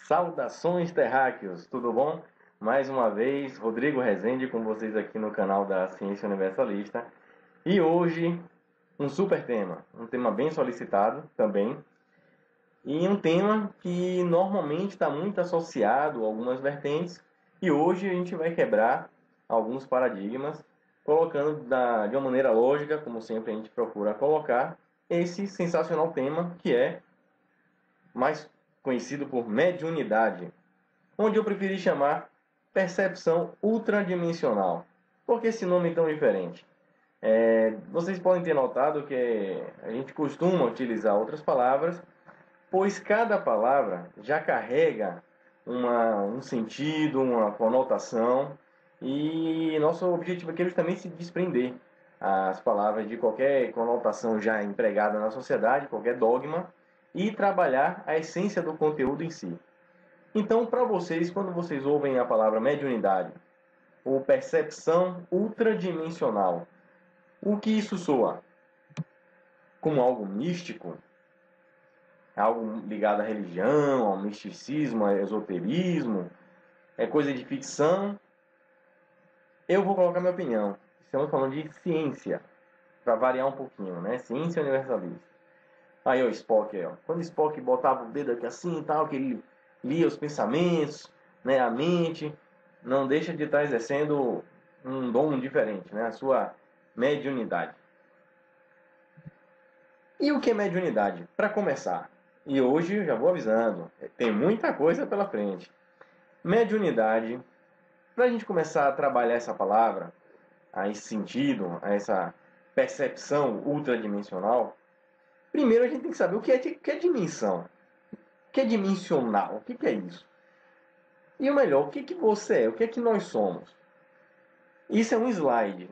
Saudações terráqueos, tudo bom? Mais uma vez, Rodrigo Rezende com vocês aqui no canal da Ciência Universalista. E hoje, um super tema, um tema bem solicitado também. E um tema que normalmente está muito associado a algumas vertentes. E hoje a gente vai quebrar alguns paradigmas, colocando de uma maneira lógica, como sempre a gente procura colocar, esse sensacional tema que é mais conhecido por mediunidade, onde eu preferi chamar percepção ultradimensional. Por que esse nome tão diferente? Vocês podem ter notado que a gente costuma utilizar outras palavras, pois cada palavra já carrega um sentido, uma conotação, e nosso objetivo aqui é justamente se desprender as palavras de qualquer conotação já empregada na sociedade, qualquer dogma, e trabalhar a essência do conteúdo em si. Então, para vocês, quando vocês ouvem a palavra mediunidade ou percepção ultradimensional, o que isso soa? Como algo místico? Algo ligado à religião, ao misticismo, ao esoterismo? É coisa de ficção? Eu vou colocar minha opinião. Estamos falando de ciência, para variar um pouquinho, né? Ciência universalista. Aí o Spock, ó. Quando Spock botava o dedo aqui assim e tal, que ele lia os pensamentos, né, a mente, não deixa de estar exercendo um dom diferente, né, a sua mediunidade. E o que é mediunidade? Para começar, e hoje eu já vou avisando, tem muita coisa pela frente. Mediunidade, para a gente começar a trabalhar essa palavra, a esse sentido, a essa percepção ultradimensional, primeiro a gente tem que saber o que é dimensão. O que é dimensional? O que é isso? E o melhor, o que você é? O que é que nós somos? Isso é um slide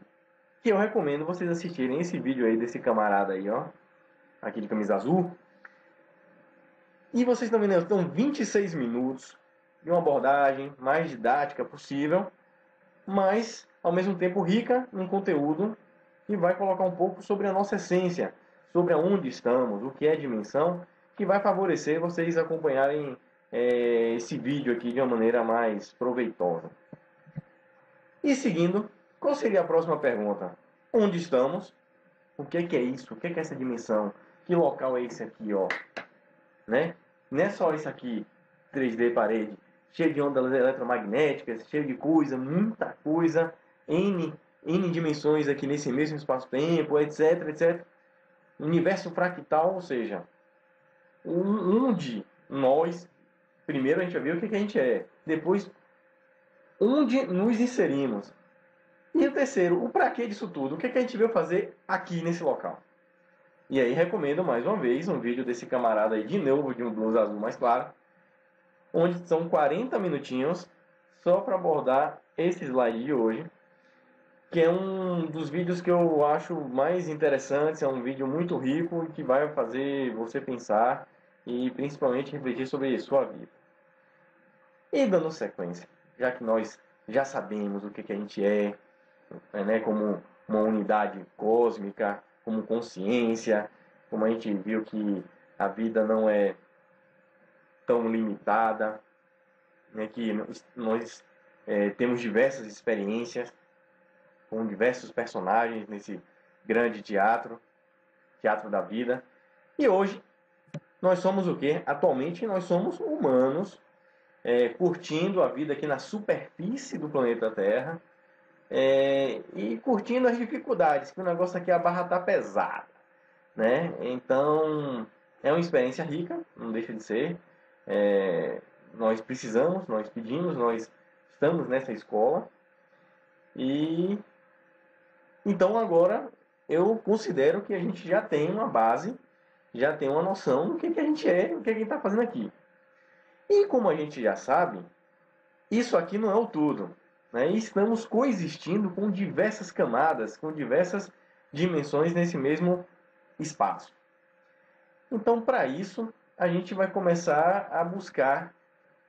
que eu recomendo vocês assistirem esse vídeo aí desse camarada aí, ó. Aqui de camisa azul. E vocês estão vendo, estão 26 minutos de uma abordagem mais didática possível, mas ao mesmo tempo rica em conteúdo que vai colocar um pouco sobre a nossa essência, sobre aonde estamos, o que é dimensão, que vai favorecer vocês acompanharem esse vídeo aqui de uma maneira mais proveitosa. E seguindo, qual seria a próxima pergunta? Onde estamos? O que é isso? O que é essa dimensão? Que local é esse aqui, ó? Né? Não é só isso aqui, 3D parede, cheio de ondas eletromagnéticas, cheio de coisa, muita coisa, N dimensões aqui nesse mesmo espaço-tempo, etc, etc. Universo fractal, ou seja, onde nós, primeiro a gente vai ver o que a gente é, depois onde nos inserimos, e o terceiro, o para que disso tudo, o que a gente veio fazer aqui nesse local. E aí recomendo mais uma vez um vídeo desse camarada aí de novo, de um blusa azul mais claro, onde são 40 minutinhos só para abordar esse slide de hoje, que é um dos vídeos que eu acho mais interessantes, é um vídeo muito rico e que vai fazer você pensar e principalmente refletir sobre sua vida. E dando sequência, já que nós já sabemos o que a gente né, como uma unidade cósmica, como consciência, como a gente viu que a vida não é tão limitada, né, que nós temos diversas experiências com diversos personagens nesse grande teatro da vida. E hoje nós somos o quê? Atualmente nós somos humanos, curtindo a vida aqui na superfície do planeta Terra, e curtindo as dificuldades, que o negócio aqui, a barra está pesada, né? Então é uma experiência rica, não deixa de ser. Nós precisamos, nós pedimos, nós estamos nessa escola, e então agora eu considero que a gente já tem uma base, já tem uma noção do que a gente é, o que a gente está fazendo aqui. E como a gente já sabe, isso aqui não é o tudo, né? E estamos coexistindo com diversas camadas, com diversas dimensões nesse mesmo espaço. Então, para isso, a gente vai começar a buscar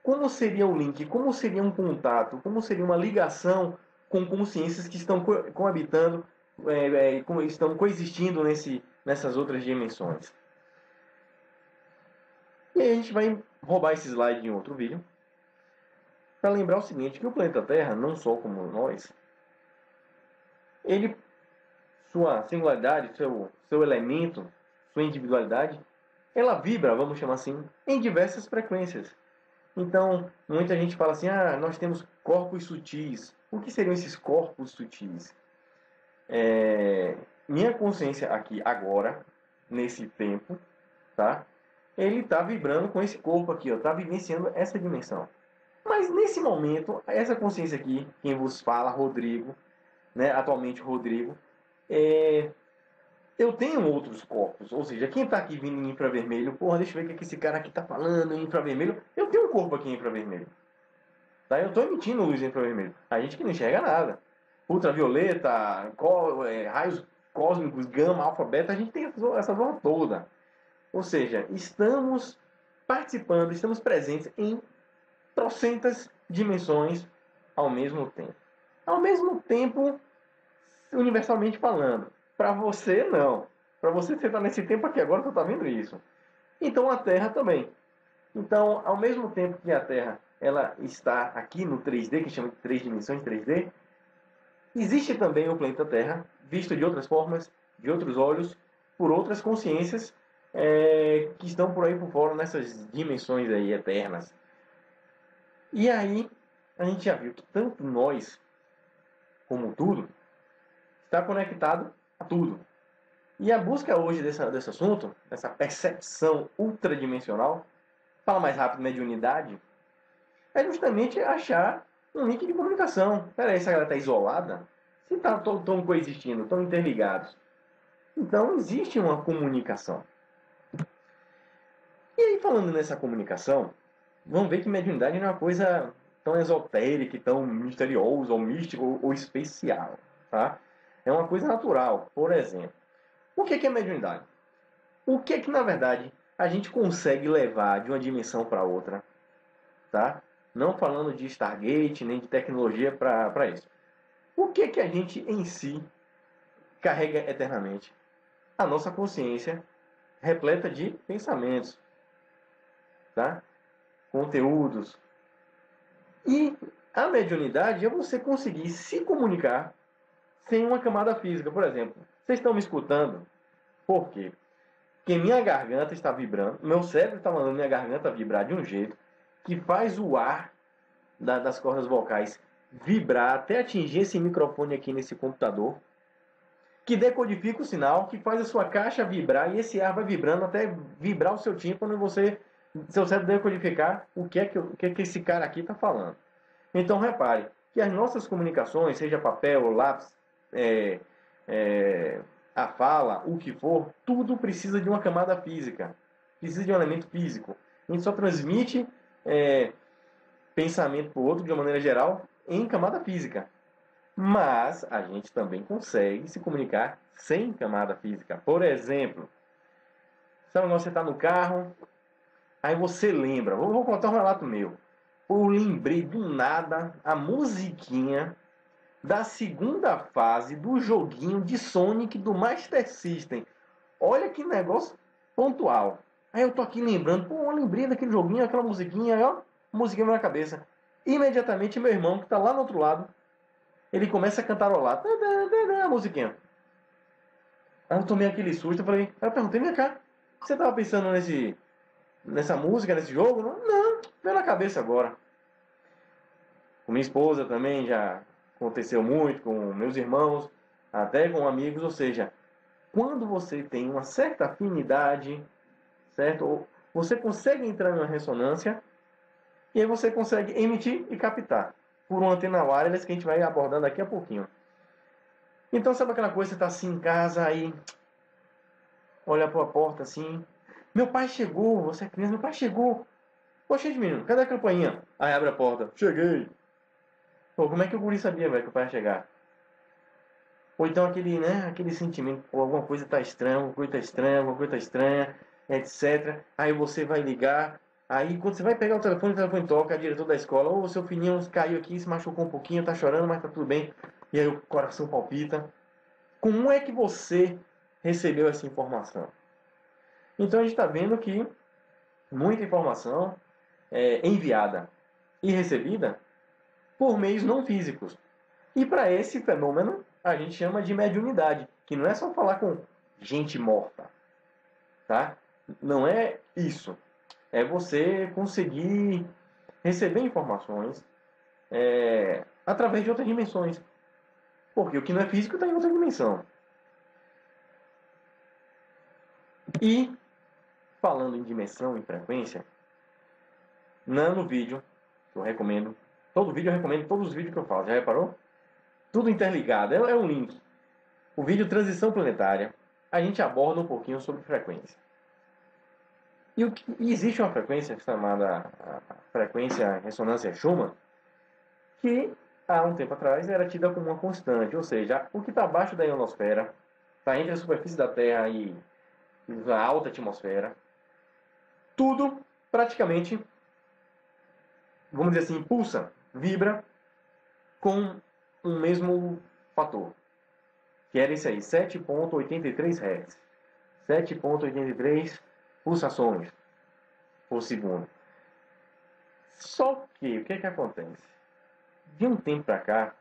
como seria o link, como seria um contato, como seria uma ligação com consciências que estão coabitando, estão coexistindo nessas outras dimensões. E aí a gente vai roubar esse slide em outro vídeo para lembrar o seguinte, que o planeta Terra, não só como nós, ele, sua singularidade, seu elemento, sua individualidade, ela vibra, vamos chamar assim, em diversas frequências. Então, muita gente fala assim, nós temos corpos sutis. O que seriam esses corpos sutis? Minha consciência aqui, agora, nesse tempo, tá? Ele está vibrando com esse corpo aqui, está vivenciando essa dimensão. Mas nesse momento, essa consciência aqui, quem vos fala, Rodrigo, né, atualmente Rodrigo, eu tenho outros corpos, ou seja, quem está aqui vindo em infravermelho, porra, deixa eu ver o que esse cara aqui está falando em infravermelho, eu tenho um corpo aqui em infravermelho. Tá? Eu estou emitindo luz em infravermelho. A gente que não enxerga nada. Ultravioleta, raios cósmicos, gama, alfa, beta, a gente tem essa zona toda. Ou seja, estamos participando, estamos presentes em trocentas dimensões ao mesmo tempo. Ao mesmo tempo, universalmente falando. Para você, não. Para você está nesse tempo aqui agora, você está vendo isso. Então a Terra também. Então, ao mesmo tempo que a Terra ela está aqui no 3D, que chama de 3 dimensões 3D, existe também o planeta Terra, visto de outras formas, de outros olhos, por outras consciências que estão por aí por fora, nessas dimensões aí eternas. E aí, a gente já viu que tanto nós, como tudo, está conectado a tudo. E a busca hoje desse assunto, dessa percepção ultradimensional, fala mais rápido, mediunidade, é justamente achar um link de comunicação. Peraí, essa galera está isolada? Se estão coexistindo, estão interligados. Então, existe uma comunicação. E aí, falando nessa comunicação, vamos ver que mediunidade não é uma coisa tão esotérica, tão misteriosa, ou mística, ou especial. Tá? É uma coisa natural. Por exemplo, o que é mediunidade? O que, na verdade, a gente consegue levar de uma dimensão para outra? Tá? Não falando de Stargate, nem de tecnologia para isso. O que a gente em si carrega eternamente? A nossa consciência repleta de pensamentos, tá? Conteúdos. E a mediunidade é você conseguir se comunicar sem uma camada física. Por exemplo, vocês estão me escutando? Por quê? Porque minha garganta está vibrando, meu cérebro está mandando minha garganta vibrar de um jeito que faz o ar das cordas vocais vibrar até atingir esse microfone aqui nesse computador, que decodifica o sinal, que faz a sua caixa vibrar, e esse ar vai vibrando até vibrar o seu tímpano e seu cérebro decodificar o que é que esse cara aqui está falando. Então repare que as nossas comunicações, seja papel, lápis, a fala, o que for, tudo precisa de uma camada física, precisa de um elemento físico. A gente só transmite pensamento para o outro, de uma maneira geral, em camada física. Mas a gente também consegue se comunicar sem camada física. Por exemplo, sabe quando você está no carro, aí você lembra, vou contar um relato meu. Eu lembrei do nada a musiquinha da segunda fase do joguinho de Sonic do Master System. Olha que negócio pontual. Aí eu tô aqui lembrando, eu lembrei daquele joguinho, aquela musiquinha, aí, ó, musiquinha na minha cabeça. Imediatamente meu irmão, que está lá no outro lado, ele começa a cantarolar a musiquinha. Aí eu tomei aquele susto, aí eu perguntei, vem cá, você estava pensando nessa música, nesse jogo? Não, veio na cabeça agora. Com minha esposa também já aconteceu muito, com meus irmãos, até com amigos, ou seja, quando você tem uma certa afinidade, certo? Você consegue entrar em uma ressonância e aí você consegue emitir e captar por uma antena wireless que a gente vai abordar daqui a pouquinho. Então, sabe aquela coisa, você está assim em casa, aí olha para a porta assim, meu pai chegou, você é criança, meu pai chegou. Poxa, menino, cadê a campainha? Aí abre a porta, cheguei. Pô, como é que o guri sabia, velho, que o pai ia chegar? Ou então aquele sentimento, pô, alguma coisa está estranha, alguma coisa está estranha, alguma coisa está estranha, etc. Aí você vai ligar, aí quando você vai pegar o telefone toca, a diretor da escola, ou seu filhinho caiu aqui, se machucou um pouquinho, tá chorando, mas tá tudo bem. E aí o coração palpita. Como é que você recebeu essa informação? Então a gente está vendo que muita informação enviada e recebida por meios não físicos. E para esse fenômeno, a gente chama de mediunidade, que não é só falar com gente morta, tá? Não é isso. É você conseguir receber informações através de outras dimensões. Porque o que não é físico está em outra dimensão. E, falando em dimensão e frequência, no vídeo, que eu recomendo, todo vídeo eu recomendo todos os vídeos que eu faço, já reparou? Tudo interligado, é um link. O vídeo Transição Planetária, a gente aborda um pouquinho sobre frequência. E existe uma frequência chamada a frequência ressonância Schumann, que há um tempo atrás era tida como uma constante, ou seja, o que está abaixo da ionosfera, está entre a superfície da Terra e a alta atmosfera, tudo praticamente, vamos dizer assim, pulsa, vibra com um mesmo fator, que era isso aí, 7,83 Hz, 7,83 pulsações por segundo. Só que, o que acontece? De um tempo para cá,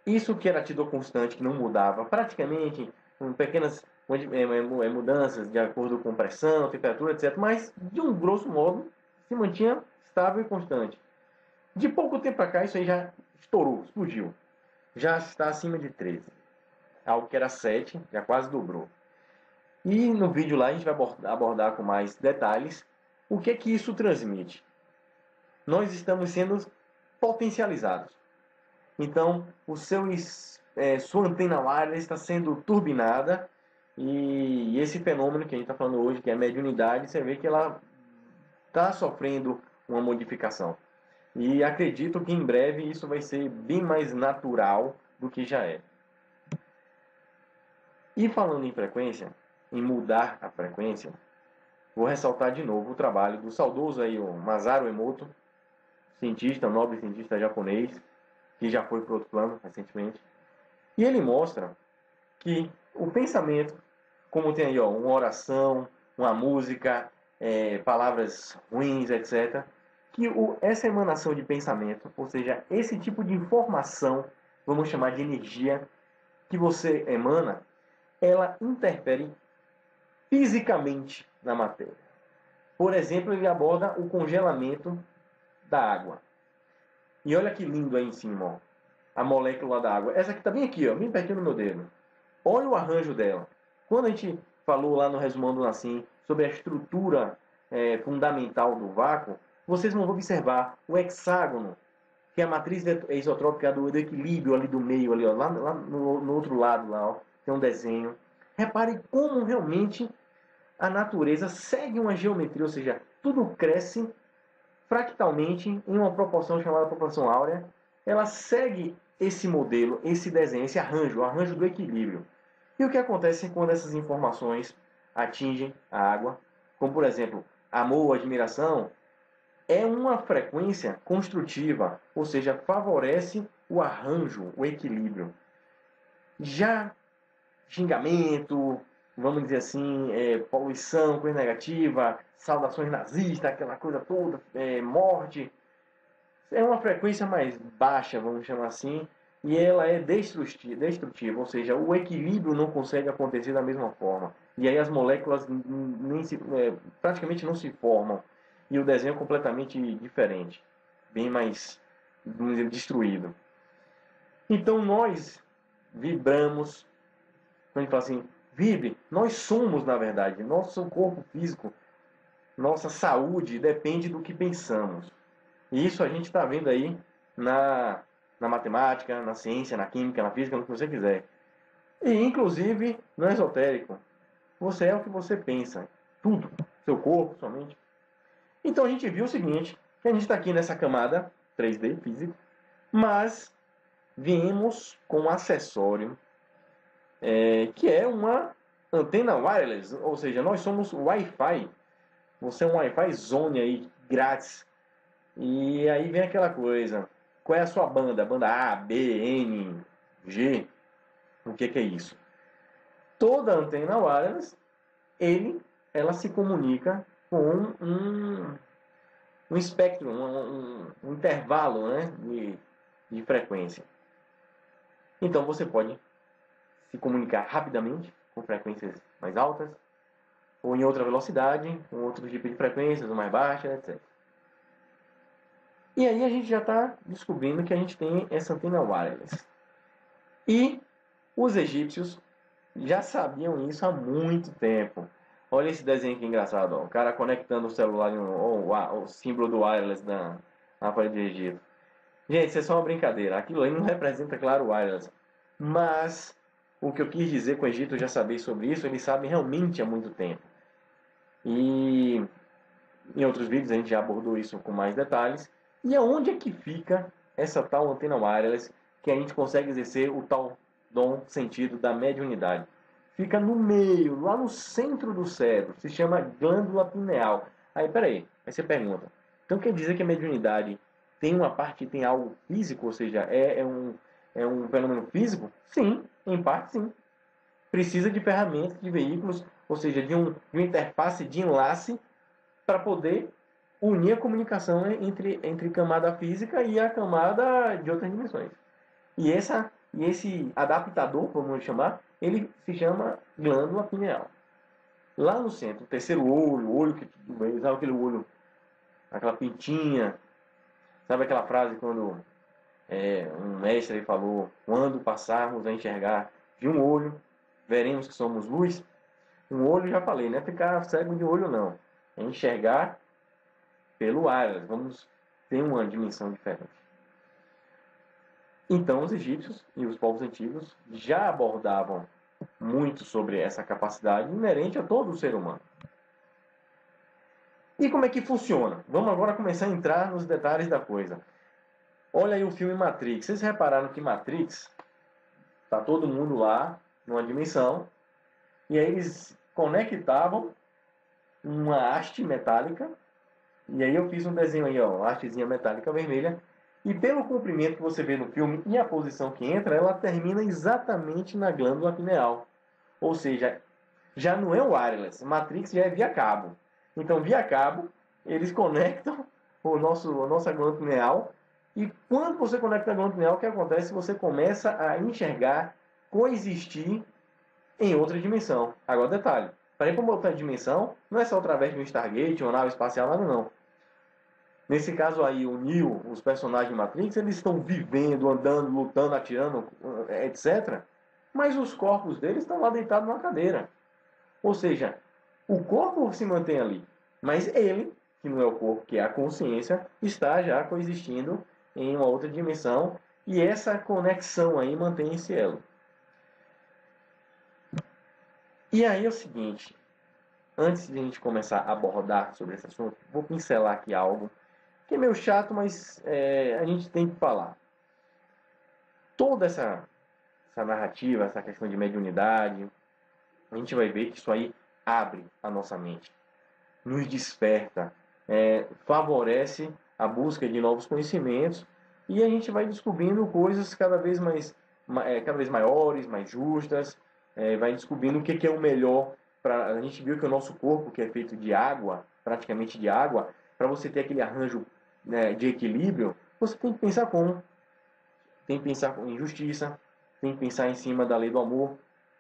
isso que era tido constante, que não mudava, praticamente, com pequenas mudanças de acordo com pressão, temperatura, etc., mas, de um grosso modo, se mantinha estável e constante. De pouco tempo para cá, isso aí já estourou, explodiu. Já está acima de 13. Algo que era 7, já quase dobrou. E no vídeo lá a gente vai abordar com mais detalhes o que é que isso transmite. Nós estamos sendo potencializados. Então, sua antena wireless está sendo turbinada e esse fenômeno que a gente está falando hoje, que é a mediunidade, você vê que ela está sofrendo uma modificação. E acredito que em breve isso vai ser bem mais natural do que já é. E falando em frequência, em mudar a frequência, vou ressaltar de novo o trabalho do saudoso aí, o Masaru Emoto, cientista, nobre cientista japonês, que já foi para outro plano recentemente. E ele mostra que o pensamento, como tem aí uma oração, uma música, palavras ruins, etc., que essa emanação de pensamento, ou seja, esse tipo de informação, vamos chamar de energia, que você emana, ela interfere fisicamente na matéria. Por exemplo, ele aborda o congelamento da água. E olha que lindo aí em cima, ó, a molécula da água. Essa aqui está bem aqui, ó, bem pertinho do meu dedo. Olha o arranjo dela. Quando a gente falou lá no resumão do Nassim sobre a estrutura fundamental do vácuo, vocês vão observar o hexágono, que é a matriz isotrópica do equilíbrio ali do meio, ali, ó, lá no outro lado, lá, ó, tem um desenho. Repare como realmente a natureza segue uma geometria, ou seja, tudo cresce fractalmente em uma proporção chamada proporção áurea. Ela segue esse modelo, esse desenho, esse arranjo, o arranjo do equilíbrio. E o que acontece quando essas informações atingem a água, como por exemplo, amor, admiração, é uma frequência construtiva, ou seja, favorece o arranjo, o equilíbrio. Já xingamento, vamos dizer assim, poluição, coisa negativa, saudações nazistas, aquela coisa toda, morte, é uma frequência mais baixa, vamos chamar assim, e ela é destrutiva, ou seja, o equilíbrio não consegue acontecer da mesma forma. E aí as moléculas praticamente não se formam. E o desenho é completamente diferente, bem mais, vamos dizer, destruído. Então nós vibramos, quando a gente fala assim, vibre, nós somos, na verdade, nosso corpo físico, nossa saúde depende do que pensamos. E isso a gente está vendo aí na matemática, na ciência, na química, na física, no que você quiser. E inclusive no esotérico. Você é o que você pensa. Tudo. Seu corpo, sua mente. Então a gente viu o seguinte, que a gente está aqui nessa camada 3D físico, mas viemos com um acessório que é uma antena wireless, ou seja, nós somos Wi-Fi. Você é um Wi-Fi zone aí, grátis. E aí vem aquela coisa, qual é a sua banda? Banda A, B, N, G? O que é isso? Toda antena wireless, ela se comunica com um espectro, um intervalo, né, de frequência. Então você pode se comunicar rapidamente, com frequências mais altas, ou em outra velocidade, com outro tipo de frequências, ou mais baixas, etc. E aí a gente já está descobrindo que a gente tem essa antena wireless. E os egípcios já sabiam isso há muito tempo. Olha esse desenho que engraçado, ó. O cara conectando o celular, o símbolo do wireless na parede do Egito. Gente, isso é só uma brincadeira. Aquilo aí não representa, claro, o wireless. Mas o que eu quis dizer com o Egito, eu já sabia sobre isso, eles sabem realmente há muito tempo. E em outros vídeos a gente já abordou isso com mais detalhes. E aonde é que fica essa tal antena wireless que a gente consegue exercer o tal dom sentido da mediunidade? Fica no meio, lá no centro do cérebro, se chama glândula pineal. Aí, peraí, aí você pergunta, então quer dizer que a mediunidade tem uma parte, tem algo físico, ou seja, é um fenômeno físico? Sim, em parte sim. Precisa de ferramentas, de veículos, ou seja, de uma interface, de enlace, para poder unir a comunicação entre camada física e a camada de outras dimensões. E esse adaptador, vamos chamar, ele se chama glândula pineal. Lá no centro, o terceiro olho, o olho que sabe aquele olho, aquela pintinha, sabe aquela frase quando um mestre falou, quando passarmos a enxergar de um olho, veremos que somos luz. Um olho, já falei, não é ficar cego de olho não, é enxergar pelo ar, vamos ter uma dimensão diferente. Então, os egípcios e os povos antigos já abordavam muito sobre essa capacidade inerente a todo o ser humano. E como é que funciona? Vamos agora começar a entrar nos detalhes da coisa. Olha aí o filme Matrix. Vocês repararam que Matrix, tá todo mundo lá, numa dimensão, e aí eles conectavam uma haste metálica, e aí eu fiz um desenho aí, ó, uma hastezinha metálica vermelha, e pelo comprimento que você vê no filme e a posição que entra, ela termina exatamente na glândula pineal. Ou seja, já não é wireless, Matrix já é via cabo. Então, via cabo, eles conectam a nossa glândula pineal, e quando você conecta a glândula pineal, o que acontece? Você começa a enxergar, coexistir em outra dimensão. Agora, detalhe, para ir para uma outra dimensão, não é só através de um Stargate, uma nave espacial, nada não. Nesse caso aí, o Neo, os personagens de Matrix, eles estão vivendo, andando, lutando, atirando, etc. Mas os corpos deles estão lá deitados numa cadeira. Ou seja, o corpo se mantém ali, mas ele, que não é o corpo, que é a consciência, está já coexistindo em uma outra dimensão, e essa conexão aí mantém esse elo. E aí é o seguinte, antes de a gente começar a abordar sobre esse assunto, vou pincelar aqui algo que é meio chato, mas a gente tem que falar. Toda essa narrativa, essa questão de mediunidade, a gente vai ver que isso aí abre a nossa mente, nos desperta, favorece a busca de novos conhecimentos, e a gente vai descobrindo coisas cada vez maiores, mais justas, vai descobrindo o que é o melhor. A gente viu que o nosso corpo, que é feito de água, praticamente de água, para você ter aquele arranjo, né, de equilíbrio, você tem que pensar como? Tem que pensar em justiça, tem que pensar em cima da lei do amor.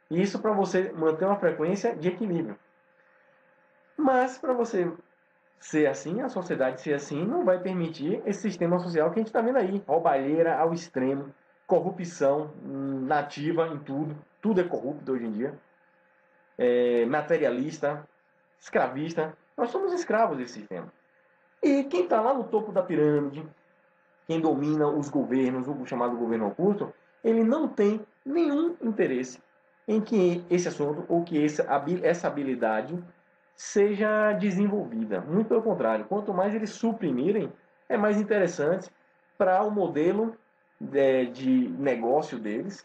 E isso para você manter uma frequência de equilíbrio. Mas para você ser assim, a sociedade ser assim, não vai permitir esse sistema social que a gente está vendo aí. Roubalheira ao extremo, corrupção nativa em tudo. Tudo é corrupto hoje em dia. Materialista, escravista. Nós somos escravos desse sistema. E quem está lá no topo da pirâmide, quem domina os governos, o chamado governo oculto, ele não tem nenhum interesse em que esse assunto ou que essa habilidade seja desenvolvida. Muito pelo contrário, quanto mais eles suprimirem, é mais interessante para o modelo de negócio deles,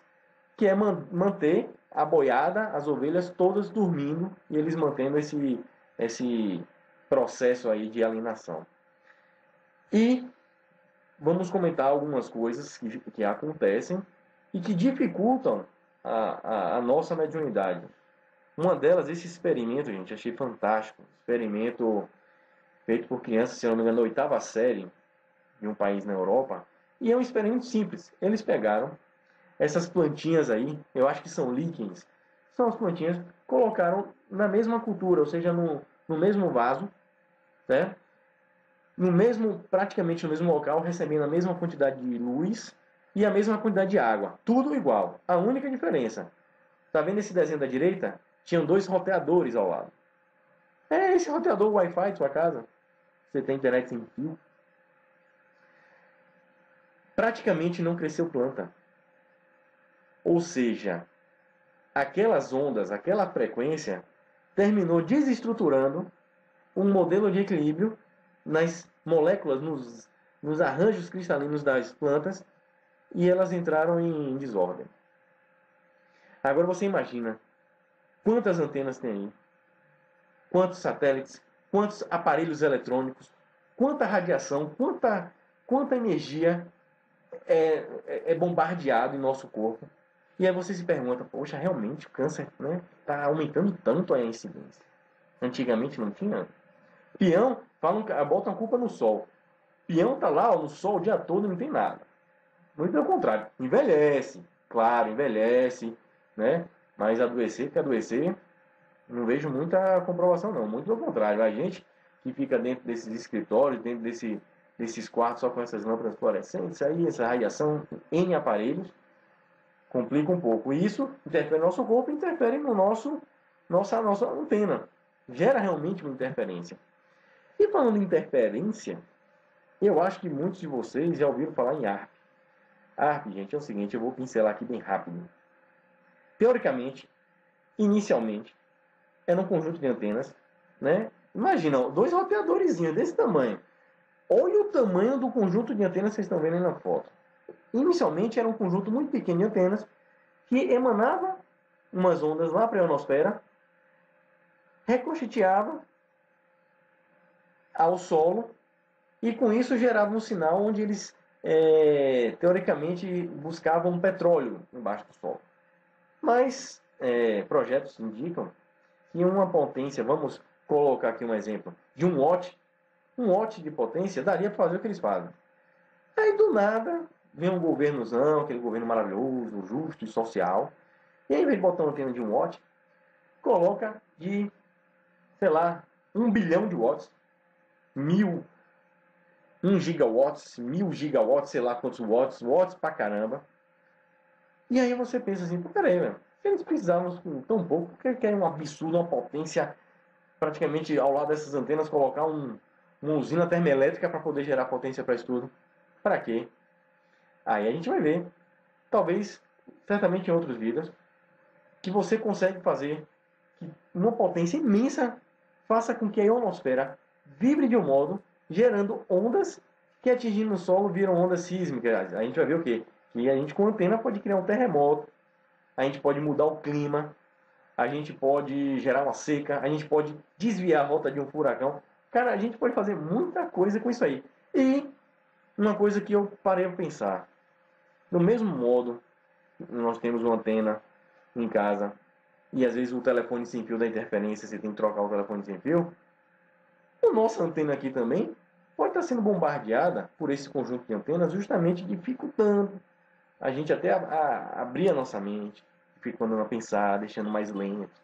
que é manter a boiada, as ovelhas todas dormindo, e eles mantendo esse processo aí de alienação. E vamos comentar algumas coisas que acontecem e que dificultam a nossa mediunidade. Uma delas, esse experimento, gente, achei fantástico. Experimento feito por crianças, se eu não me engano, da oitava série de um país na Europa. E é um experimento simples. Eles pegaram essas plantinhas aí, eu acho que são líquens, são as plantinhas, colocaram na mesma cultura, ou seja, no mesmo vaso, né? No mesmo, praticamente no mesmo local, recebendo a mesma quantidade de luz e a mesma quantidade de água. Tudo igual. A única diferença, tá vendo esse desenho da direita? Tinham dois roteadores ao lado. É esse roteador Wi-Fi de sua casa. Você tem internet sem fio. Praticamente não cresceu planta. Ou seja, aquelas ondas, aquela frequência, terminou desestruturando um modelo de equilíbrio nas moléculas, nos arranjos cristalinos das plantas, e elas entraram em desordem. Agora você imagina quantas antenas tem aí, quantos satélites, quantos aparelhos eletrônicos, quanta radiação, quanta energia é bombardeado em nosso corpo. E aí você se pergunta, poxa, realmente o câncer, né, está aumentando tanto a incidência. Antigamente não tinha. Peão, botam a culpa no sol. Peão tá lá ó, no sol o dia todo e não tem nada. Muito pelo contrário, envelhece, claro, envelhece, né? Mas adoecer, que adoecer, não vejo muita comprovação não. Muito pelo contrário, a gente que fica dentro desses escritórios, dentro desses quartos só com essas lâmpadas fluorescentes, aí essa radiação em aparelhos, complica um pouco. E isso interfere no nosso corpo, interfere no nossa antena. Gera realmente uma interferência. E falando em interferência, eu acho que muitos de vocês já ouviram falar em ARP. ARP, gente, é o seguinte, eu vou pincelar aqui bem rápido. Teoricamente, inicialmente, era um conjunto de antenas, né? Imagina, dois roteadores desse tamanho. Olha o tamanho do conjunto de antenas que vocês estão vendo aí na foto. Inicialmente era um conjunto muito pequeno de antenas que emanava umas ondas lá para a ionosfera, ricocheteava ao solo e com isso gerava um sinal onde eles teoricamente buscavam petróleo embaixo do solo. Mas projetos indicam que uma potência, vamos colocar aqui um exemplo, de um watt de potência daria para fazer o que eles fazem. Aí do nada vem um governozão, aquele governo maravilhoso, justo e social, e aí, em vez de botar uma antena de 1 watt, coloca de, sei lá, 1 bilhão de watts, 1 gigawatts, 1000 gigawatts, sei lá quantos watts pra caramba. E aí você pensa assim, peraí, velho, se eles precisavam com tão pouco, por que querem um absurdo, uma potência, praticamente ao lado dessas antenas, colocar uma usina termoelétrica para poder gerar potência para isso tudo? Para quê? Aí a gente vai ver, talvez, certamente em outros vídeos, que você consegue fazer que uma potência imensa faça com que a ionosfera vibre de um modo, gerando ondas que atingindo o solo viram ondas sísmicas. A gente vai ver o quê? Que a gente com antena pode criar um terremoto, a gente pode mudar o clima, a gente pode gerar uma seca, a gente pode desviar a rota de um furacão. Cara, a gente pode fazer muita coisa com isso aí. E uma coisa que eu parei a pensar, do mesmo modo, nós temos uma antena em casa e às vezes o telefone sem fio dá interferência, você tem que trocar o telefone sem fio. A nossa antena aqui também pode estar sendo bombardeada por esse conjunto de antenas, justamente dificultando a gente até abrir a nossa mente, ficando a pensar, deixando mais lento,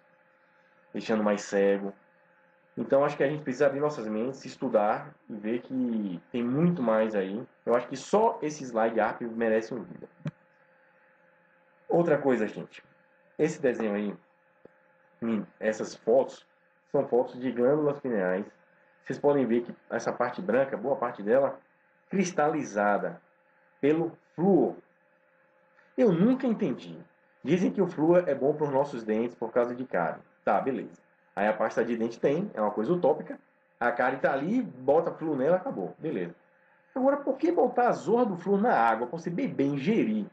deixando mais cego. Então acho que a gente precisa abrir nossas mentes, estudar e ver que tem muito mais aí. Eu acho que só esse slide ARP merece um vídeo. Outra coisa, gente. Esse desenho aí, essas fotos, são fotos de glândulas pineais. Vocês podem ver que essa parte branca, boa parte dela, cristalizada pelo flúor. Eu nunca entendi. Dizem que o flúor é bom para os nossos dentes por causa de cárie. Tá, beleza. Aí a pasta de dente tem, é uma coisa utópica. A cárie tá ali, bota flúor nela, acabou. Beleza. Agora, por que botar a zorra do flúor na água para você beber, ingerir?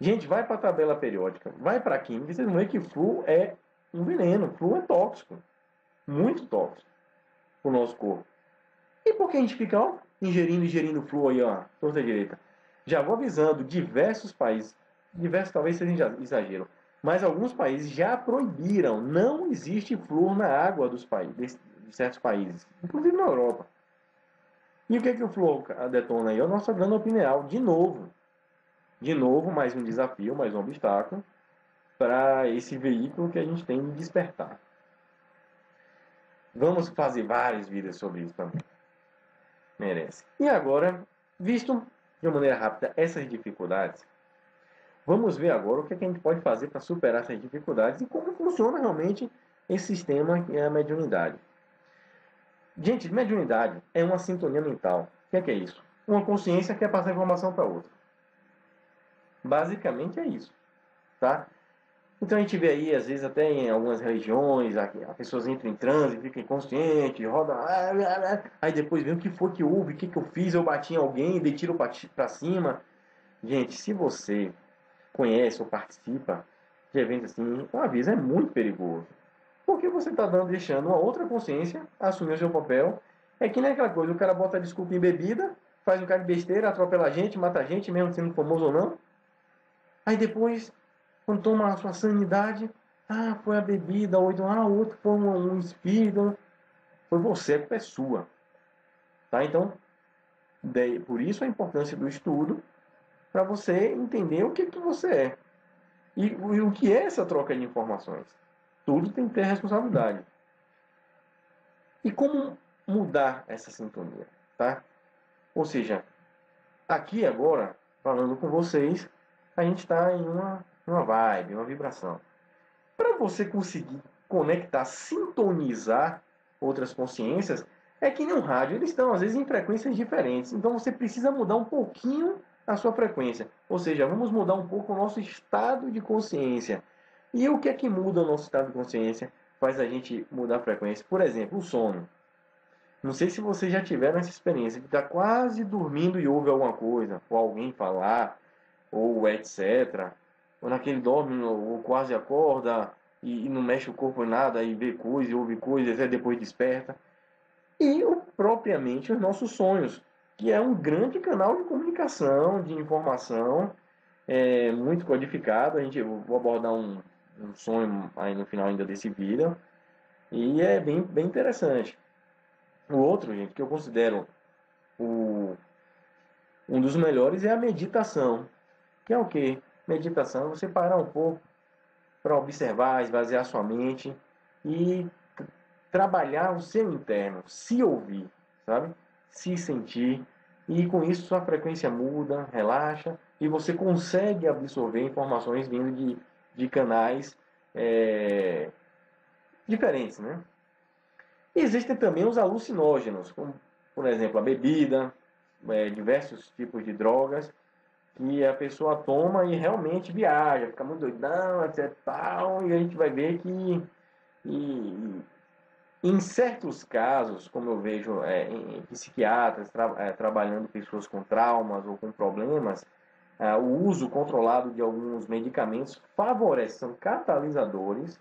Gente, vai para a tabela periódica, vai para a química, vocês vão ver que flúor é um veneno, flúor é tóxico. Muito tóxico para o nosso corpo. E por que a gente fica ingerindo flúor aí, ó, torta direita? Já vou avisando, diversos países, diversos talvez seja exagero, mas alguns países já proibiram, não existe flúor na água dos países, de certos países, inclusive na Europa. E o que o flúor detona aí? É a nossa glândula pineal, de novo. De novo, mais um desafio, mais um obstáculo para esse veículo que a gente tem de despertar. Vamos fazer vários vídeos sobre isso também. Merece. E agora, visto de uma maneira rápida essas dificuldades, vamos ver agora o que a gente pode fazer para superar essas dificuldades e como funciona realmente esse sistema que é a mediunidade. Gente, mediunidade é uma sintonia mental. O que é isso? Uma consciência que quer passar informação para outra. Basicamente é isso, tá? Então a gente vê aí, às vezes até em algumas religiões, as pessoas entram em transe, ficam inconscientes, rodam, aí depois vem o que foi que houve, o que eu fiz, eu bati em alguém, dei tiro para cima. Gente, se você conhece ou participa de eventos assim, um aviso é muito perigoso. Porque você está deixando uma outra consciência assumir o seu papel. É que nem aquela coisa, o cara bota desculpa em bebida, faz um cara de besteira, atropela a gente, mata a gente, mesmo sendo famoso ou não. Aí depois, quando toma a sua sanidade, foi a bebida, ou então, o outro foi um espírito. Foi você, a culpa é sua. Tá? Então, por isso a importância do estudo, para você entender o que você é. E o que é essa troca de informações. Tudo tem que ter responsabilidade. E como mudar essa sintonia? Tá? Ou seja, aqui agora, falando com vocês, a gente está em uma vibe, uma vibração. Para você conseguir conectar, sintonizar outras consciências, é que nem um rádio, eles estão às vezes em frequências diferentes. Então você precisa mudar um pouquinho a sua frequência. Ou seja, vamos mudar um pouco o nosso estado de consciência. E o que é que muda o nosso estado de consciência? Faz a gente mudar a frequência. Por exemplo, o sono. Não sei se vocês já tiveram essa experiência, que está quase dormindo e ouve alguma coisa, ou alguém falar, ou etc. Ou naquele dorme, ou quase acorda, e não mexe o corpo em nada, e vê coisas, ouve coisas, e depois desperta. E propriamente os nossos sonhos, que é um grande canal de comunicação, de informação, muito codificado. Eu vou abordar um sonho aí no final ainda desse vídeo, e é bem interessante. O outro, gente, que eu considero um dos melhores é a meditação. Que é o quê? Meditação é você parar um pouco para observar, esvaziar sua mente e trabalhar o seu interno, se ouvir, sabe? Se sentir. E com isso sua frequência muda, relaxa e você consegue absorver informações vindo de canais diferentes, né? E existem também os alucinógenos, como, por exemplo, a bebida, diversos tipos de drogas, que a pessoa toma e realmente viaja, fica muito doidão, etc. Tal, e a gente vai ver que em certos casos, como eu vejo em psiquiatras trabalhando pessoas com traumas ou com problemas, o uso controlado de alguns medicamentos favorece, são catalisadores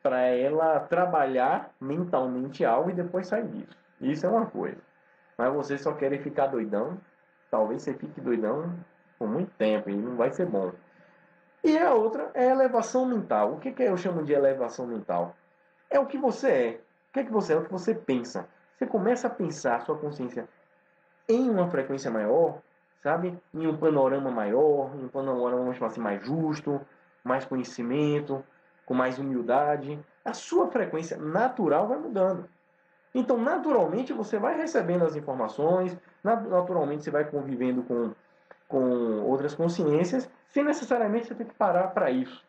para ela trabalhar mentalmente algo e depois sair disso. Isso é uma coisa. Mas você só quer ficar doidão, talvez você fique doidão por muito tempo e não vai ser bom. E a outra é a elevação mental. O que eu chamo de elevação mental? É o que você é. O que você é? O que você pensa. Você começa a pensar a sua consciência em uma frequência maior, sabe? Em um panorama maior, em um panorama, vamos chamar assim, mais justo, mais conhecimento, com mais humildade. A sua frequência natural vai mudando. Então, naturalmente, você vai recebendo as informações, naturalmente você vai convivendo com outras consciências, sem necessariamente você ter que parar para isso.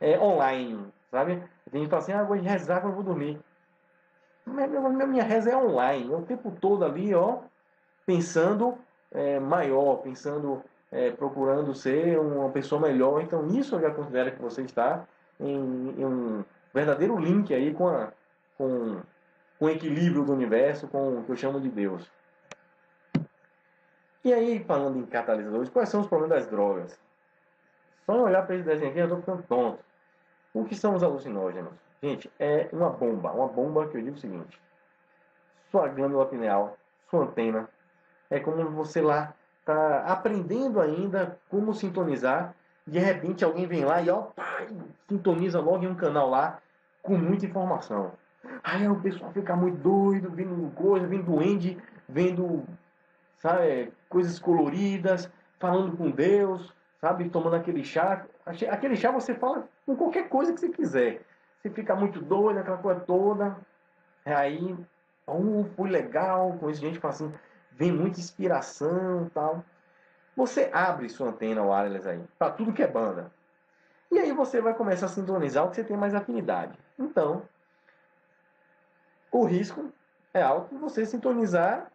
É online, sabe? Tem gente que fala assim, vou rezar quando eu vou dormir. Minha reza é online, é o tempo todo ali, pensando maior, pensando, procurando ser uma pessoa melhor. Então, isso eu já considero que você está em um verdadeiro link aí com o equilíbrio do universo, com o que eu chamo de Deus. E aí, falando em catalisadores, quais são os problemas das drogas? Só olhar para esse desenho aqui, eu estou ficando tonto. O que são os alucinógenos? Gente, é uma bomba que eu digo o seguinte: sua glândula pineal, sua antena, é como você lá está aprendendo ainda como sintonizar. De repente alguém vem lá e sintoniza logo em um canal lá com muita informação. Aí o pessoal fica muito doido, vendo coisa, vendo duende, vendo, sabe, coisas coloridas, falando com Deus, sabe, tomando aquele chá. Aquele chá você fala com qualquer coisa que você quiser. Você fica muito doido, aquela coisa toda. Aí, foi legal, conheço gente que fala assim, vem muita inspiração e tal. Você abre sua antena wireless aí, para tudo que é banda. E aí você vai começar a sintonizar o que você tem mais afinidade. Então, o risco é alto de você sintonizar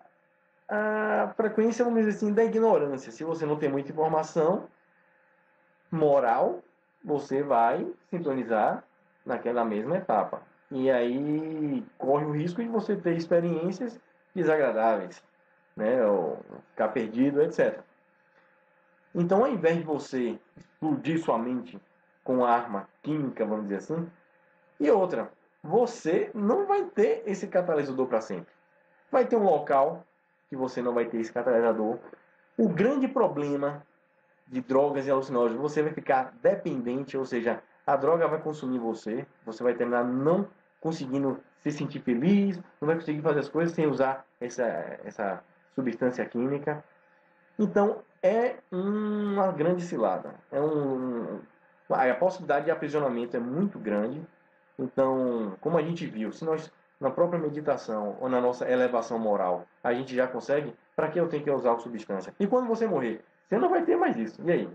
a frequência, vamos dizer assim, da ignorância. Se você não tem muita informação moral, você vai sintonizar naquela mesma etapa. E aí corre o risco de você ter experiências desagradáveis, né? Ou ficar perdido, etc. Então, ao invés de você explodir sua mente com arma química, vamos dizer assim, e outra, você não vai ter esse catalisador para sempre. Vai ter um local que você não vai ter esse catalisador. O grande problema de drogas e alucinógenos, você vai ficar dependente, ou seja, a droga vai consumir você, você vai terminar não conseguindo se sentir feliz, não vai conseguir fazer as coisas sem usar essa substância química. Então, é uma grande cilada. A possibilidade de aprisionamento é muito grande. Então, como a gente viu, se nós, na própria meditação ou na nossa elevação moral, a gente já consegue, para que eu tenho que usar a substância? E quando você morrer, você não vai ter mais isso. E aí?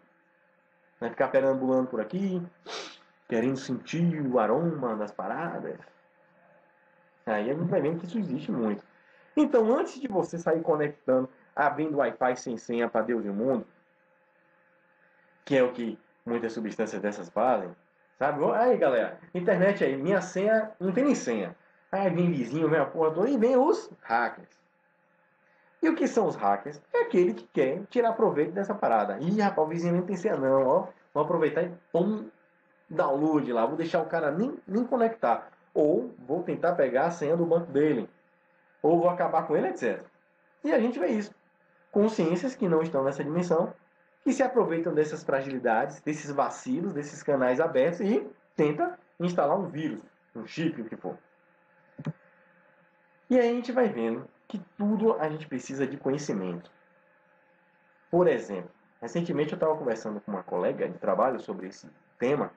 Vai ficar perambulando por aqui, querendo sentir o aroma das paradas? Aí a gente vai vendo que isso existe muito. Então, antes de você sair conectando, abrindo Wi-Fi sem senha para Deus e o mundo, que é o que muitas substâncias dessas fazem, sabe? Aí, galera, internet aí, minha senha, não tem nem senha. Aí vem vizinho, vem a porra toda, e vem os hackers. E o que são os hackers? É aquele que quer tirar proveito dessa parada. Ih, rapaz, o vizinho nem tem senha não, ó. Vou aproveitar e pum, download lá. Vou deixar o cara nem conectar. Ou vou tentar pegar a senha do banco dele. Ou vou acabar com ele, etc. E a gente vê isso. Consciências que não estão nessa dimensão, que se aproveitam dessas fragilidades, desses vacilos, desses canais abertos e tenta instalar um vírus, um chip, o que for. E aí a gente vai vendo que tudo a gente precisa de conhecimento. Por exemplo, recentemente eu estava conversando com uma colega de trabalho sobre esse tema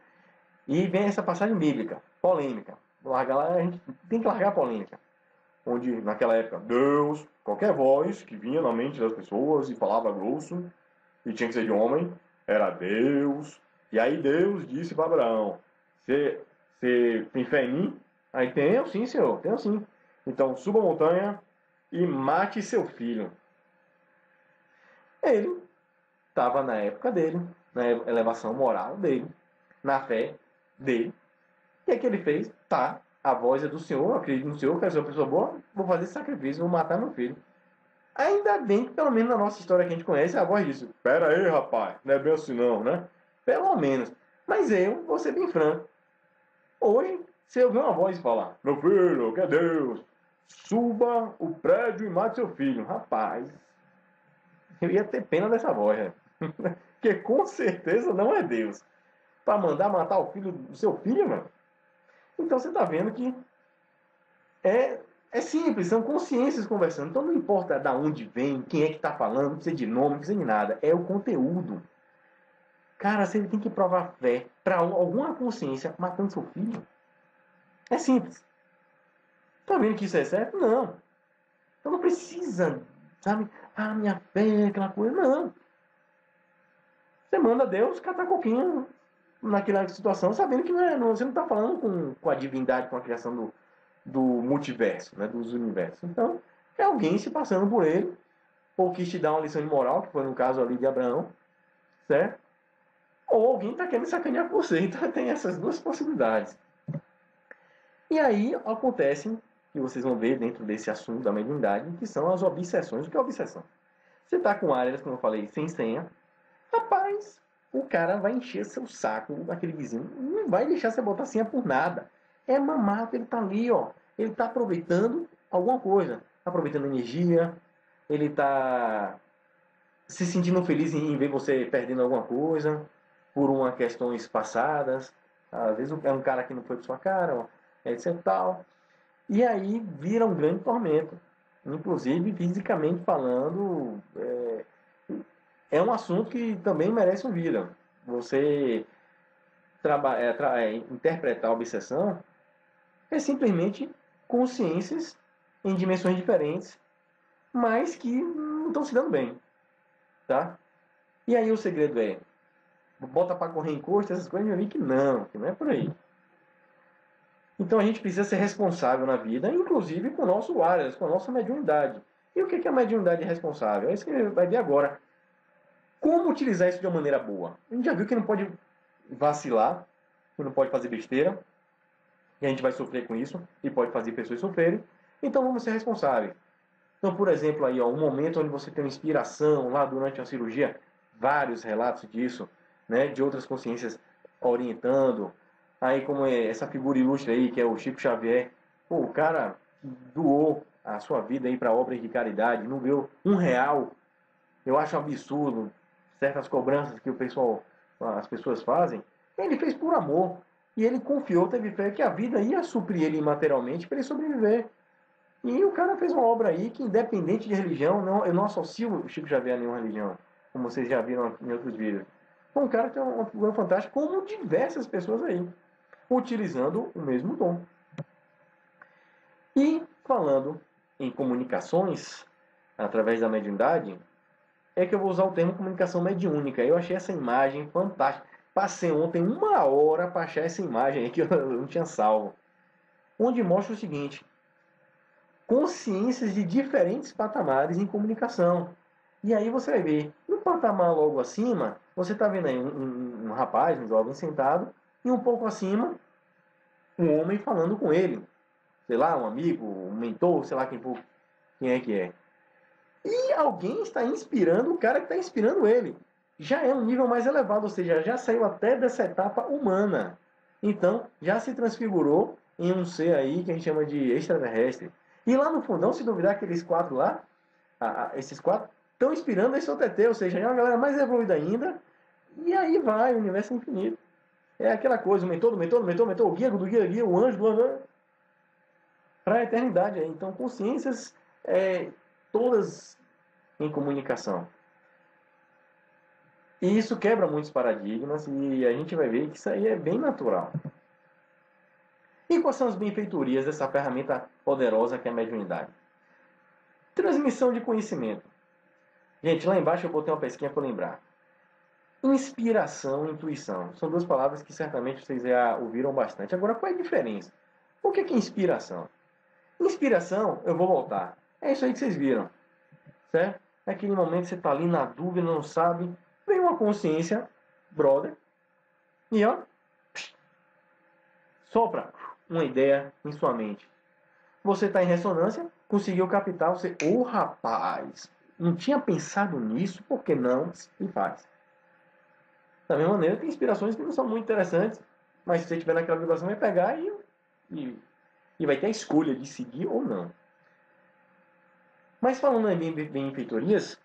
e vem essa passagem bíblica, polêmica. A gente tem que largar a polêmica. Onde, naquela época, Deus, qualquer voz que vinha na mente das pessoas e falava grosso, e tinha que ser de homem, era Deus. E aí Deus disse para Abraão, você tem fé em mim? Aí tenho sim, senhor, tenho sim. Então suba a montanha e mate seu filho. Ele estava na época dele, na elevação moral dele, na fé dele. E o que ele fez? Tá, a voz é do Senhor, eu acredito no Senhor, quero ser uma pessoa boa, vou fazer esse sacrifício, vou matar meu filho. Ainda bem que, pelo menos na nossa história que a gente conhece, a voz disso. Pera aí, rapaz, não é bem assim não, né? Pelo menos. Mas eu vou ser bem franco. Hoje, se eu ver uma voz falar, meu filho, que é Deus, suba o prédio e mate seu filho. Rapaz, eu ia ter pena dessa voz, né? Porque com certeza não é Deus. Para mandar matar o filho do seu filho, mano. Então você está vendo que é simples, são consciências conversando. Então não importa de onde vem, quem é que está falando, não precisa de nome, não precisa de nada. É o conteúdo. Cara, você tem que provar fé para alguma consciência matando seu filho. É simples. Tá vendo que isso é certo? Não. Então não precisa, sabe? Ah, minha fé, aquela coisa. Não. Você manda Deus catar coquinho naquela situação, sabendo que você não está falando com a divindade, com a criação do multiverso, né, dos universos. Então, é alguém se passando por ele, ou quis te dar uma lição de moral, que foi no caso ali de Abraão, certo? Ou alguém está querendo sacanear por você. Então, tem essas duas possibilidades. E aí, acontecem, que vocês vão ver dentro desse assunto da mediunidade, que são as obsessões. O que é obsessão? Você está com áreas, como eu falei, sem senha, rapaz, o cara vai encher seu saco daquele vizinho, não vai deixar você botar senha por nada. É mamado, ele tá ali, ó. Ele tá aproveitando alguma coisa. Tá aproveitando energia, ele tá se sentindo feliz em ver você perdendo alguma coisa, por uma questões passadas. Às vezes é um cara que não foi com sua cara, ó, etc e tal. E aí vira um grande tormento. Inclusive, fisicamente falando, é um assunto que também merece um vídeo. Você interpretar a obsessão é simplesmente consciências em dimensões diferentes, mas que não estão se dando bem, tá? E aí o segredo é, bota para correr encosto, essas coisas, eu vi que não é por aí. Então a gente precisa ser responsável na vida, inclusive com o nosso Ares, com a nossa mediunidade. E o que é a mediunidade responsável? É isso que a gente vai ver agora. Como utilizar isso de uma maneira boa? A gente já viu que não pode vacilar, que não pode fazer besteira, e a gente vai sofrer com isso, e pode fazer pessoas sofrerem. Então vamos ser responsáveis. Então, por exemplo, aí, ó, um momento onde você tem uma inspiração, lá durante uma cirurgia, vários relatos disso, né, de outras consciências orientando. Aí, como é essa figura ilustre aí, que é o Chico Xavier, pô, o cara doou a sua vida aí para obras de caridade, não deu R$ 1. Eu acho absurdo certas cobranças que as pessoas fazem. Ele fez por amor. E ele confiou, teve fé que a vida ia suprir ele materialmente para ele sobreviver. E o cara fez uma obra aí que, independente de religião, eu não associo o Chico Xavier a nenhuma religião, como vocês já viram em outros vídeos. É um cara que é uma figura fantástica, como diversas pessoas aí, utilizando o mesmo dom. E falando em comunicações, através da mediunidade, é que eu vou usar o termo comunicação mediúnica. Eu achei essa imagem fantástica. Passei ontem 1 hora para achar essa imagem aí que eu não tinha salvo. Onde mostra o seguinte: consciências de diferentes patamares em comunicação. E aí você vai ver, no patamar logo acima, você está vendo aí um rapaz, um jovem sentado, e um pouco acima, um homem falando com ele. Sei lá, um amigo, um mentor, sei lá quem é que é. E alguém está inspirando o cara que está inspirando ele. Já é um nível mais elevado, ou seja, já saiu até dessa etapa humana. Então, já se transfigurou em um ser aí que a gente chama de extraterrestre. E lá no fundão, se duvidar, aqueles 4 lá, esses 4, estão inspirando esse OTT, ou seja, é uma galera mais evoluída ainda. E aí vai, o universo infinito. É aquela coisa, o mentor, o guia do guia, o anjo do anjo, para a eternidade. Então, consciências todas em comunicação. E isso quebra muitos paradigmas e a gente vai ver que isso aí é bem natural. E quais são as benfeitorias dessa ferramenta poderosa que é a mediunidade? Transmissão de conhecimento. Gente, lá embaixo eu botei uma pesquinha para lembrar. Inspiração e intuição. São duas palavras que certamente vocês já ouviram bastante. Agora, qual é a diferença? O que é inspiração? Inspiração, eu vou voltar. É isso aí que vocês viram. Certo? É aquele momento que você está ali na dúvida, não sabe. Vem uma consciência, brother, e ó, sopra uma ideia em sua mente. Você está em ressonância, conseguiu captar, você, rapaz, não tinha pensado nisso, por que não? E faz. Da mesma maneira, tem inspirações que não são muito interessantes, mas se você estiver naquela vibração, vai pegar e vai ter a escolha de seguir ou não. Mas falando em benfeitorias,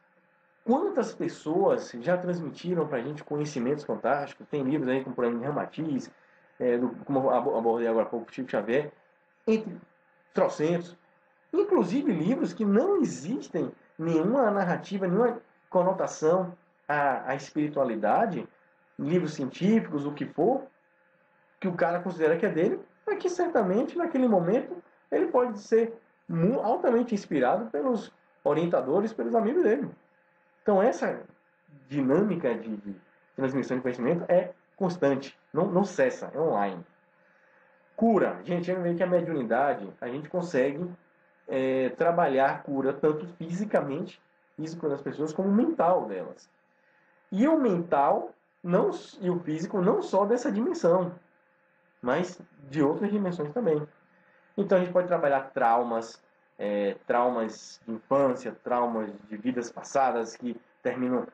quantas pessoas já transmitiram para a gente conhecimentos fantásticos? Tem livros aí como, por exemplo, Ramatiz, como abordei agora há pouco, Chico Xavier, entre trocentos. Inclusive livros que não existem nenhuma narrativa, nenhuma conotação à espiritualidade, livros científicos, o que for, que o cara considera que é dele, mas que certamente naquele momento ele pode ser altamente inspirado pelos orientadores, pelos amigos dele. Então essa dinâmica de transmissão de conhecimento é constante, não cessa, é online. Cura. Gente, eu vejo que a mediunidade, a gente consegue trabalhar a cura tanto fisicamente, físico das pessoas, como mental delas. E o mental e o físico não só dessa dimensão, mas de outras dimensões também. Então a gente pode trabalhar traumas de infância, traumas de vidas passadas que terminam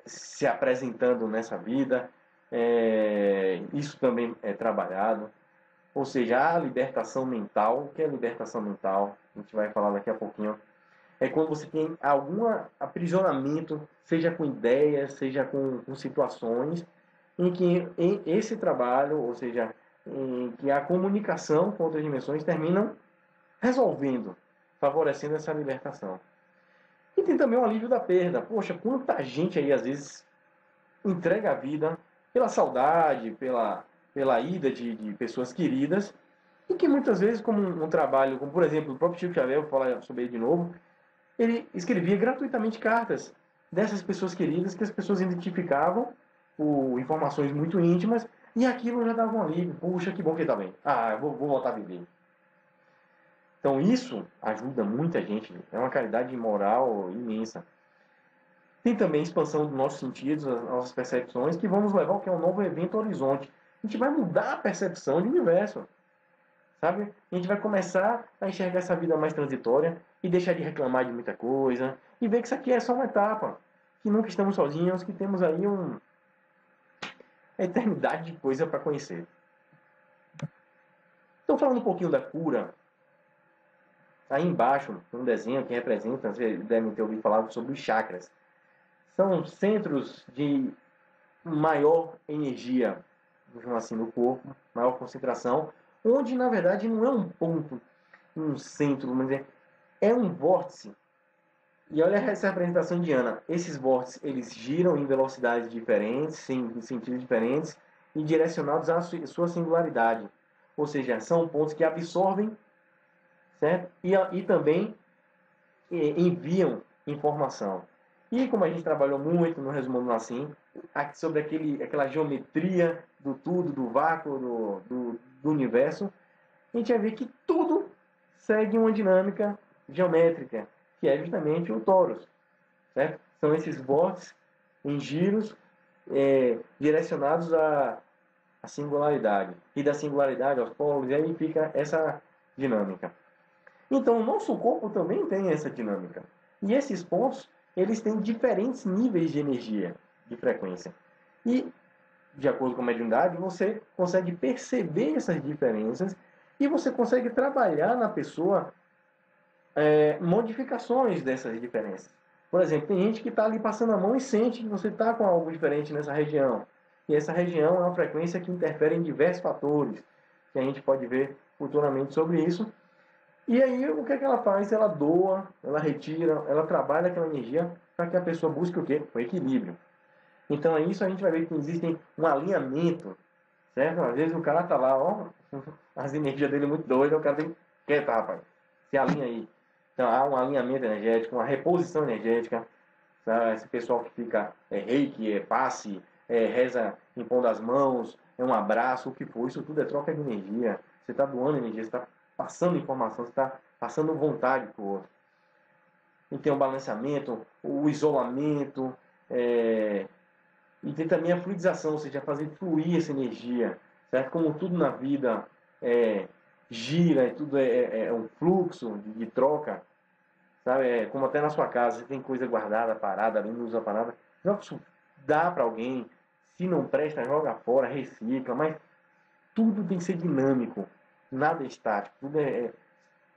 se apresentando nessa vida. Isso também é trabalhado. Ou seja, a libertação mental. O que é libertação mental? A gente vai falar daqui a pouquinho. É quando você tem algum aprisionamento, seja com ideias, seja com situações, em que esse trabalho, ou seja, em que a comunicação com outras dimensões terminam resolvendo, favorecendo essa libertação. E tem também o alívio da perda. Poxa, quanta gente aí às vezes entrega a vida pela saudade, pela ida de pessoas queridas, e que muitas vezes, como um trabalho, como por exemplo o próprio Chico Xavier, vou falar sobre ele de novo, ele escrevia gratuitamente cartas dessas pessoas queridas que as pessoas identificavam por informações muito íntimas, e aquilo já dava um alívio. Puxa, que bom que ele está bem. Ah, eu vou voltar a viver. Então isso ajuda muita gente, é uma caridade moral imensa. Tem também a expansão dos nossos sentidos, as nossas percepções, que vão nos levar ao que é um novo evento horizonte. A gente vai mudar a percepção de universo, sabe? A gente vai começar a enxergar essa vida mais transitória e deixar de reclamar de muita coisa e ver que isso aqui é só uma etapa, que nunca estamos sozinhos, que temos aí uma eternidade de coisa para conhecer. Então, falando um pouquinho da cura, aí embaixo tem um desenho que representa, vocês devem ter ouvido falar sobre os chakras. São centros de maior energia, assim, no corpo, maior concentração, onde na verdade não é um ponto, um centro, vamos dizer, é um vórtice. E olha essa representação indiana. Esses vórtices, eles giram em velocidades diferentes, em sentidos diferentes, e direcionados à sua singularidade. Ou seja, são pontos que absorvem, certo? E também enviam informação. E como a gente trabalhou muito no Resumando Assim, sobre aquela geometria do tudo, do vácuo, do universo, a gente vai ver que tudo segue uma dinâmica geométrica, que é justamente o torus. Certo? São esses vórtices em giros direcionados à singularidade. E da singularidade aos polos, e aí fica essa dinâmica. Então, o nosso corpo também tem essa dinâmica. E esses pontos, eles têm diferentes níveis de energia, de frequência. E, de acordo com a mediunidade, você consegue perceber essas diferenças e você consegue trabalhar na pessoa modificações dessas diferenças. Por exemplo, tem gente que está ali passando a mão e sente que você está com algo diferente nessa região. E essa região é uma frequência que interfere em diversos fatores, que a gente pode ver futuramente sobre isso. E aí, o que é que ela faz? Ela doa, ela retira, ela trabalha aquela energia para que a pessoa busque o quê? O equilíbrio. Então, é isso, a gente vai ver que existe um alinhamento, certo? Às vezes o cara tá lá, ó, as energias dele muito doidas, o cara tem, quieta, rapaz, se alinha aí. Então, há um alinhamento energético, uma reposição energética, sabe? Esse pessoal que fica, reiki, passe, reza impondo as mãos, um abraço, o que for, isso tudo é troca de energia. Você está doando energia, você está passando informação, você está passando vontade para o outro. E tem o balanceamento, o isolamento, e tem também a fluidização, ou seja, fazer fluir essa energia, certo? Como tudo na vida gira, tudo é um fluxo de troca, sabe? Como até na sua casa, você tem coisa guardada, parada, ali não usa para nada, joga isso, dá para alguém, se não presta, joga fora, recicla, mas tudo tem que ser dinâmico, nada é estático,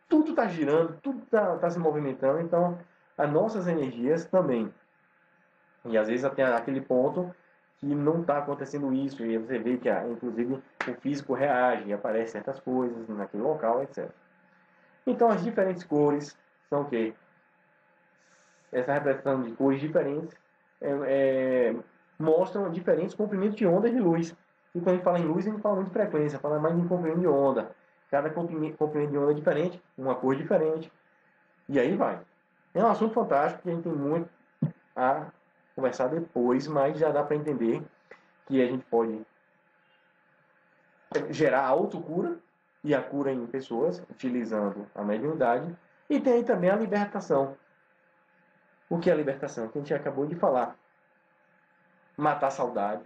tudo está girando, tudo está se movimentando, então as nossas energias também. E às vezes até aquele ponto que não está acontecendo isso, e você vê que inclusive o físico reage, aparecem certas coisas naquele local, etc. Então as diferentes cores são o quê? Essa representação de cores diferentes mostram diferentes comprimentos de ondas de luz. E quando a gente fala em luz, a gente fala muito de frequência, fala mais em comprimento de onda. Cada comprimento de onda é diferente, uma cor diferente. E aí vai. É um assunto fantástico que a gente tem muito a conversar depois, mas já dá para entender que a gente pode gerar a autocura e a cura em pessoas, utilizando a mediunidade. E tem aí também a libertação. O que é a libertação? Que a gente acabou de falar. Matar a saudade.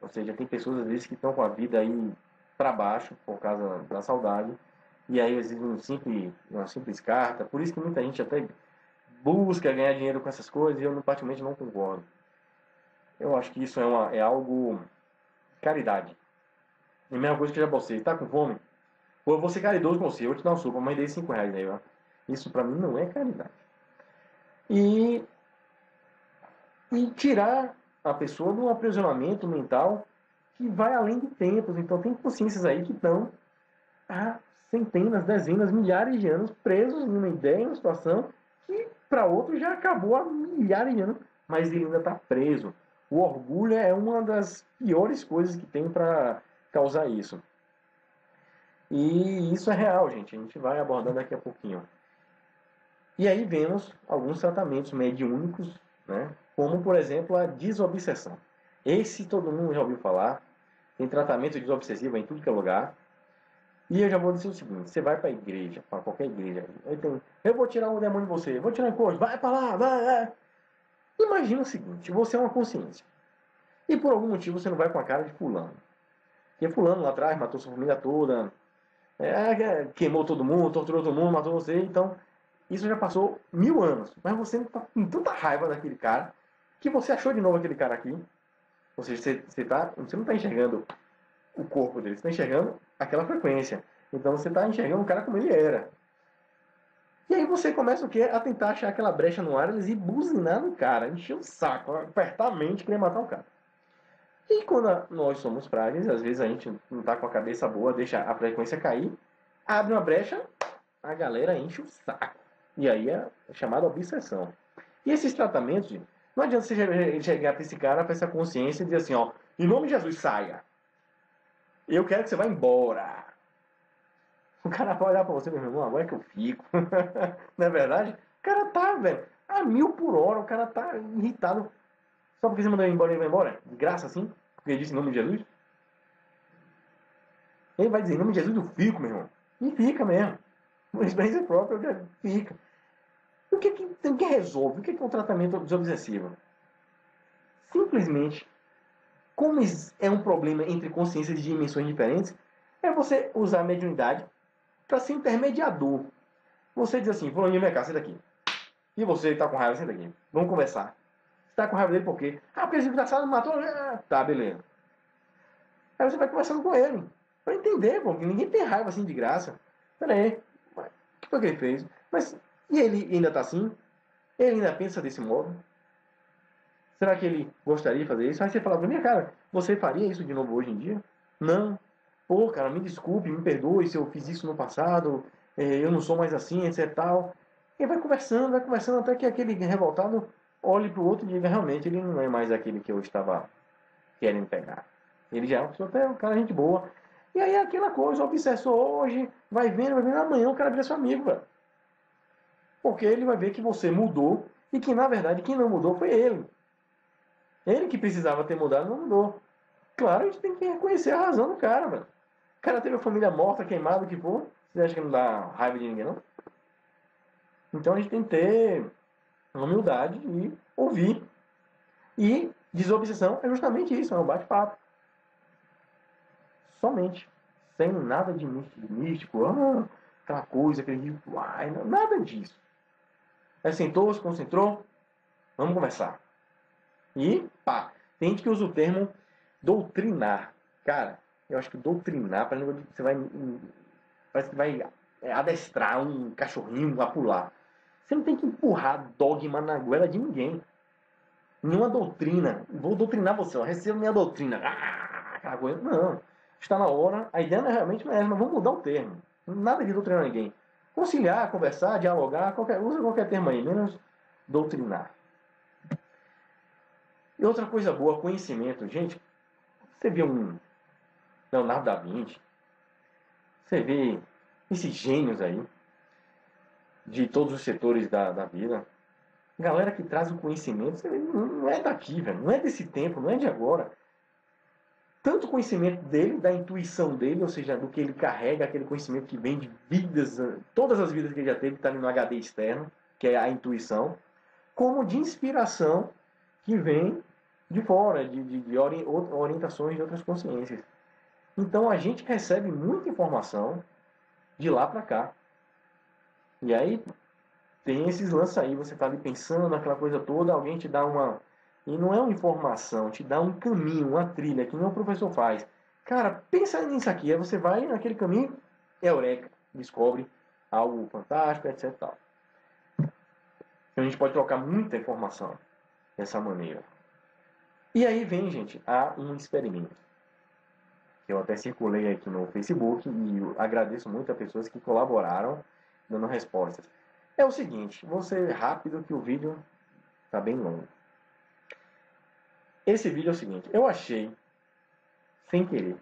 Ou seja, tem pessoas às vezes que estão com a vida aí para baixo por causa da saudade. E aí às vezes uma simples carta. Por isso que muita gente até busca ganhar dinheiro com essas coisas e eu particularmente não concordo. Eu acho que isso é algo caridade. É a mesma coisa que já você está com fome? Ou eu vou ser caridoso com você, eu vou te dar uma sopa, mas dei R$5 aí, ó. Isso para mim não é caridade. E tirar a pessoa de um aprisionamento mental que vai além de tempos. Então tem consciências aí que estão há centenas, dezenas, milhares de anos presos em uma ideia, em uma situação que para outro já acabou há milhares de anos, mas ele ainda está preso. O orgulho é uma das piores coisas que tem para causar isso. E isso é real, gente. A gente vai abordar daqui a pouquinho. E aí vemos alguns tratamentos mediúnicos, né? Como, por exemplo, a desobsessão. Esse todo mundo já ouviu falar. Tem tratamento desobsessivo em tudo que é lugar. E eu já vou dizer o seguinte: você vai para a igreja, para qualquer igreja, eu vou tirar o demônio de você, vou tirar o coisa, vai para lá, vai. Imagina o seguinte: você é uma consciência. E por algum motivo você não vai com a cara de fulano. Porque fulano lá atrás matou sua família toda, queimou todo mundo, torturou todo mundo, matou você, então isso já passou 1000 anos. Mas você está com tanta raiva daquele cara que você achou de novo aquele cara aqui. Ou seja, você não está enxergando o corpo dele, você está enxergando aquela frequência. Então você está enxergando o cara como ele era. E aí você começa o quê? A tentar achar aquela brecha no ar e buzinar no cara, encher o saco, apertar a mente, querer matar o cara. E quando nós somos frágeis, às vezes a gente não está com a cabeça boa, deixa a frequência cair, abre uma brecha, a galera enche o saco. E aí é chamada obsessão. E esses tratamentos, não adianta você chegar para esse cara, para essa consciência e dizer assim, ó, em nome de Jesus, saia. Eu quero que você vá embora. O cara vai olhar pra você, meu irmão, agora é que eu fico. Não é verdade? O cara tá, velho, a 1000 por hora, o cara tá irritado. Só porque você mandou ele embora, ele vai embora? De graça assim? Porque ele disse em nome de Jesus? Ele vai dizer em nome de Jesus eu fico, meu irmão. E fica mesmo. Uma experiência própria, fica. O que resolve? O que é um tratamento desobsessivo? Simplesmente, como é um problema entre consciências de dimensões diferentes, é você usar a mediunidade para ser intermediador. Você diz assim, fulano, vem cá, senta aqui. E você está com raiva, senta aqui. Vamos conversar. Você está com raiva dele por quê? Ah, porque esse desgraçado matou. Tá, beleza. Aí você vai conversando com ele. Para entender, pô, que ninguém tem raiva assim de graça. Pera aí, o que foi que ele fez? Mas, e ele ainda está assim? Ele ainda pensa desse modo? Será que ele gostaria de fazer isso? Aí você fala pra mim, cara, você faria isso de novo hoje em dia? Não. Pô, cara, me desculpe, me perdoe se eu fiz isso no passado, eu não sou mais assim, etc tal. E vai conversando, até que aquele revoltado olhe pro outro e diga, realmente, ele não é mais aquele que eu estava querendo pegar. Ele já é uma pessoa até um cara gente boa. E aí aquela coisa, o obsessor hoje, vai vendo, amanhã o cara vira seu amigo, velho. Porque ele vai ver que você mudou e que, na verdade, quem não mudou foi ele. Ele que precisava ter mudado não mudou. Claro, a gente tem que reconhecer a razão do cara, velho. O cara teve a família morta, queimada, o que for. Você acha que não dá raiva de ninguém, não? Então a gente tem que ter humildade e ouvir. E desobsessão é justamente isso, é um bate-papo. Somente. Sem nada de místico, aquela coisa, aquele ritual, nada disso. Aí sentou, se concentrou, vamos conversar. E, pá, tem gente que usa o termo doutrinar. Cara, eu acho que doutrinar, parece que vai adestrar um cachorrinho a pular. Você não tem que empurrar dogma na goela de ninguém. Nenhuma doutrina. Vou doutrinar você, ó, receba minha doutrina. Aquela coisa. Não. Está na hora. A ideia realmente não é essa, mas vamos mudar o termo. Nada de doutrinar ninguém. Conciliar, conversar, dialogar, usa qualquer termo aí, menos doutrinar. E outra coisa boa, conhecimento. Gente, você vê um Leonardo da Vinci, você vê esses gênios aí, de todos os setores da vida. Galera que traz o conhecimento, você vê, não é daqui, velho, não é desse tempo, não é de agora. Tanto o conhecimento dele, da intuição dele, ou seja, do que ele carrega, aquele conhecimento que vem de vidas, todas as vidas que ele já teve, que está ali no HD externo, que é a intuição, como de inspiração que vem de fora, de orientações de outras consciências. Então a gente recebe muita informação de lá para cá. E aí tem esses lances aí, você está ali pensando aquela coisa toda, alguém te dá uma... E não é uma informação, te dá um caminho, uma trilha, que nem o professor faz. Cara, pensa nisso aqui, aí você vai naquele caminho, eureka, descobre algo fantástico, etc. Tal. Então a gente pode trocar muita informação dessa maneira. E aí vem, gente, a um experimento. que eu até circulei aqui no Facebook e eu agradeço muito a pessoas que colaboraram dando respostas. É o seguinte, vou ser rápido que o vídeo está bem longo. Esse vídeo é o seguinte, eu achei, sem querer,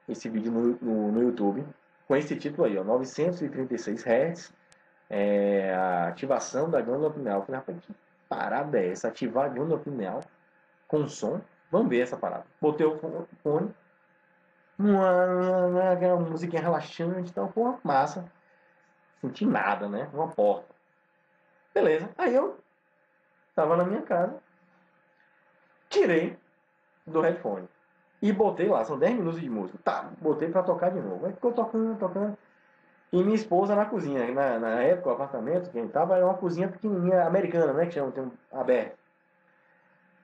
esse vídeo no YouTube, com esse título aí, ó, 936 Hz, a ativação da glândula pineal. Eu falei, rapaz, que parada é essa? Ativar a glândula pineal com som? Vamos ver essa parada. Botei o fone, uma musiquinha relaxante e tal, porra, massa. Senti nada, né? Uma porta. Beleza. Aí eu tava na minha casa, tirei do headphone e botei lá, são 10 minutos de música. Tá, botei pra tocar de novo. Aí ficou tocando, tocando. E minha esposa na cozinha. Na época, o apartamento que a gente tava era uma cozinha pequenininha, americana, né? Que chama, tem um aberto.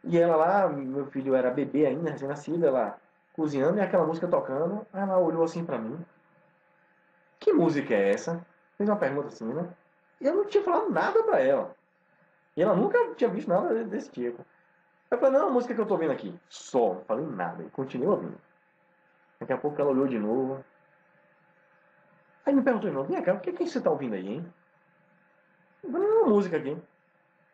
E ela lá, meu filho era bebê ainda, recém-nascido, ela cozinhando e aquela música tocando. Aí ela olhou assim pra mim. Que música é essa? Fez uma pergunta assim, né? E eu não tinha falado nada pra ela. E ela nunca tinha visto nada desse tipo. Eu falei, não, a música que eu tô ouvindo aqui. Só, não falei nada. E continuei ouvindo. Daqui a pouco ela olhou de novo. Aí me perguntou de novo, vem cá, o que é que você tá ouvindo aí, hein? Eu falei, uma música aqui.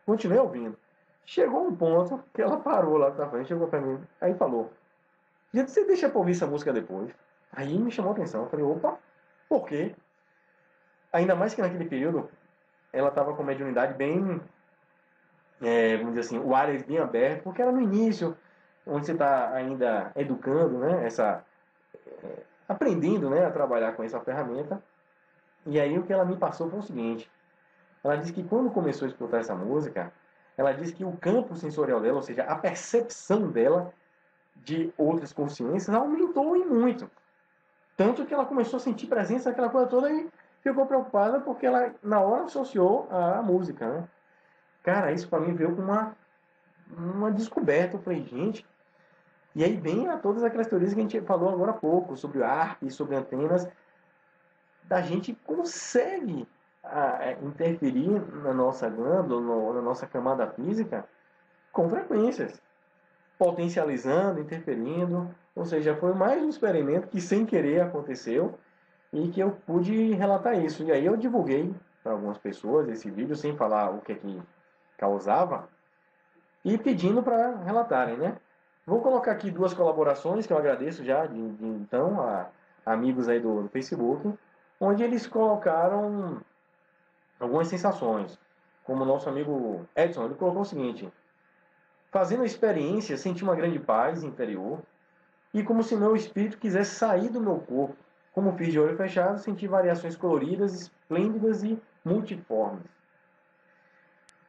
Continuei ouvindo. Chegou um ponto que ela parou lá pra frente, chegou pra mim. Aí falou, gente, você deixa pra ouvir essa música depois. Aí me chamou a atenção. Eu falei, opa, por quê? Ainda mais que naquele período, ela tava com mediunidade bem, vamos dizer assim, o ar bem aberto, porque era no início, onde você está ainda educando, né, aprendendo, né, a trabalhar com essa ferramenta. E aí o que ela me passou foi o seguinte, ela disse que quando começou a escutar essa música, ela disse que o campo sensorial dela, ou seja, a percepção dela de outras consciências aumentou e muito. Tanto que ela começou a sentir presença daquela coisa toda e ficou preocupada porque ela, na hora, associou a música, né? Cara, isso para mim veio com uma descoberta. Eu falei, gente... E aí vem a todas aquelas teorias que a gente falou agora há pouco, sobre o ARP, sobre antenas. A gente consegue interferir na nossa glândula, na nossa camada física, com frequências. Potencializando, interferindo. Ou seja, foi mais um experimento que sem querer aconteceu e que eu pude relatar isso. E aí eu divulguei para algumas pessoas esse vídeo, sem falar o que é que causava, e pedindo para relatarem, né? Vou colocar aqui duas colaborações que eu agradeço já de então a amigos aí do Facebook, onde eles colocaram algumas sensações. Como o nosso amigo Edson, ele colocou o seguinte: fazendo a experiência, senti uma grande paz interior e como se meu espírito quisesse sair do meu corpo. Como fiz de olho fechado, senti variações coloridas, esplêndidas e multiformes.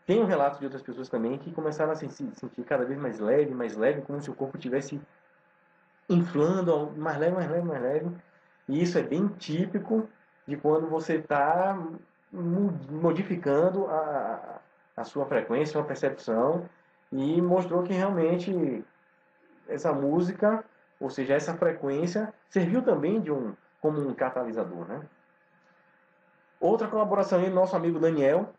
Tem um relato de outras pessoas também que começaram a se sentir cada vez mais leve, como se o corpo estivesse inflando, mais leve, mais leve, mais leve. E isso é bem típico de quando você está modificando a sua frequência, a sua percepção, e mostrou que realmente essa música, ou seja, essa frequência, serviu também como um catalisador, né? Outra colaboração aí do nosso amigo Daniel.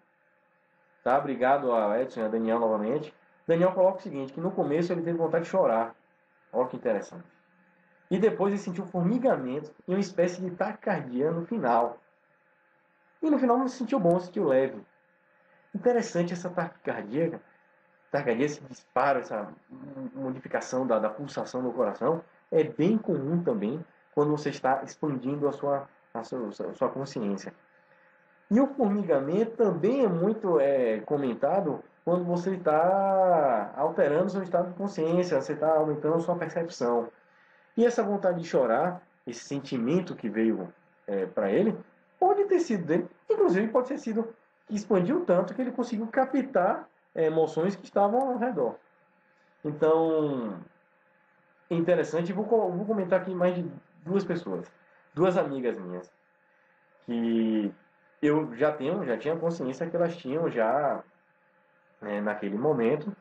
Tá? Obrigado a Edson e a Daniel novamente. Daniel coloca o seguinte, que no começo ele teve vontade de chorar. Olha que interessante. E depois ele sentiu formigamento e uma espécie de taquicardia no final. E no final não se sentiu bom, se sentiu leve. Interessante essa taquicardia, esse disparo, essa modificação da pulsação do coração, é bem comum também quando você está expandindo a sua consciência. E o formigamento também é muito comentado quando você está alterando seu estado de consciência, você está aumentando a sua percepção. E essa vontade de chorar, esse sentimento que veio para ele, pode ter sido dele, inclusive pode ter sido que expandiu tanto que ele conseguiu captar emoções que estavam ao redor. Então, é interessante, vou comentar aqui mais de duas pessoas, duas amigas minhas, que eu já tinha consciência que elas tinham já, naquele momento,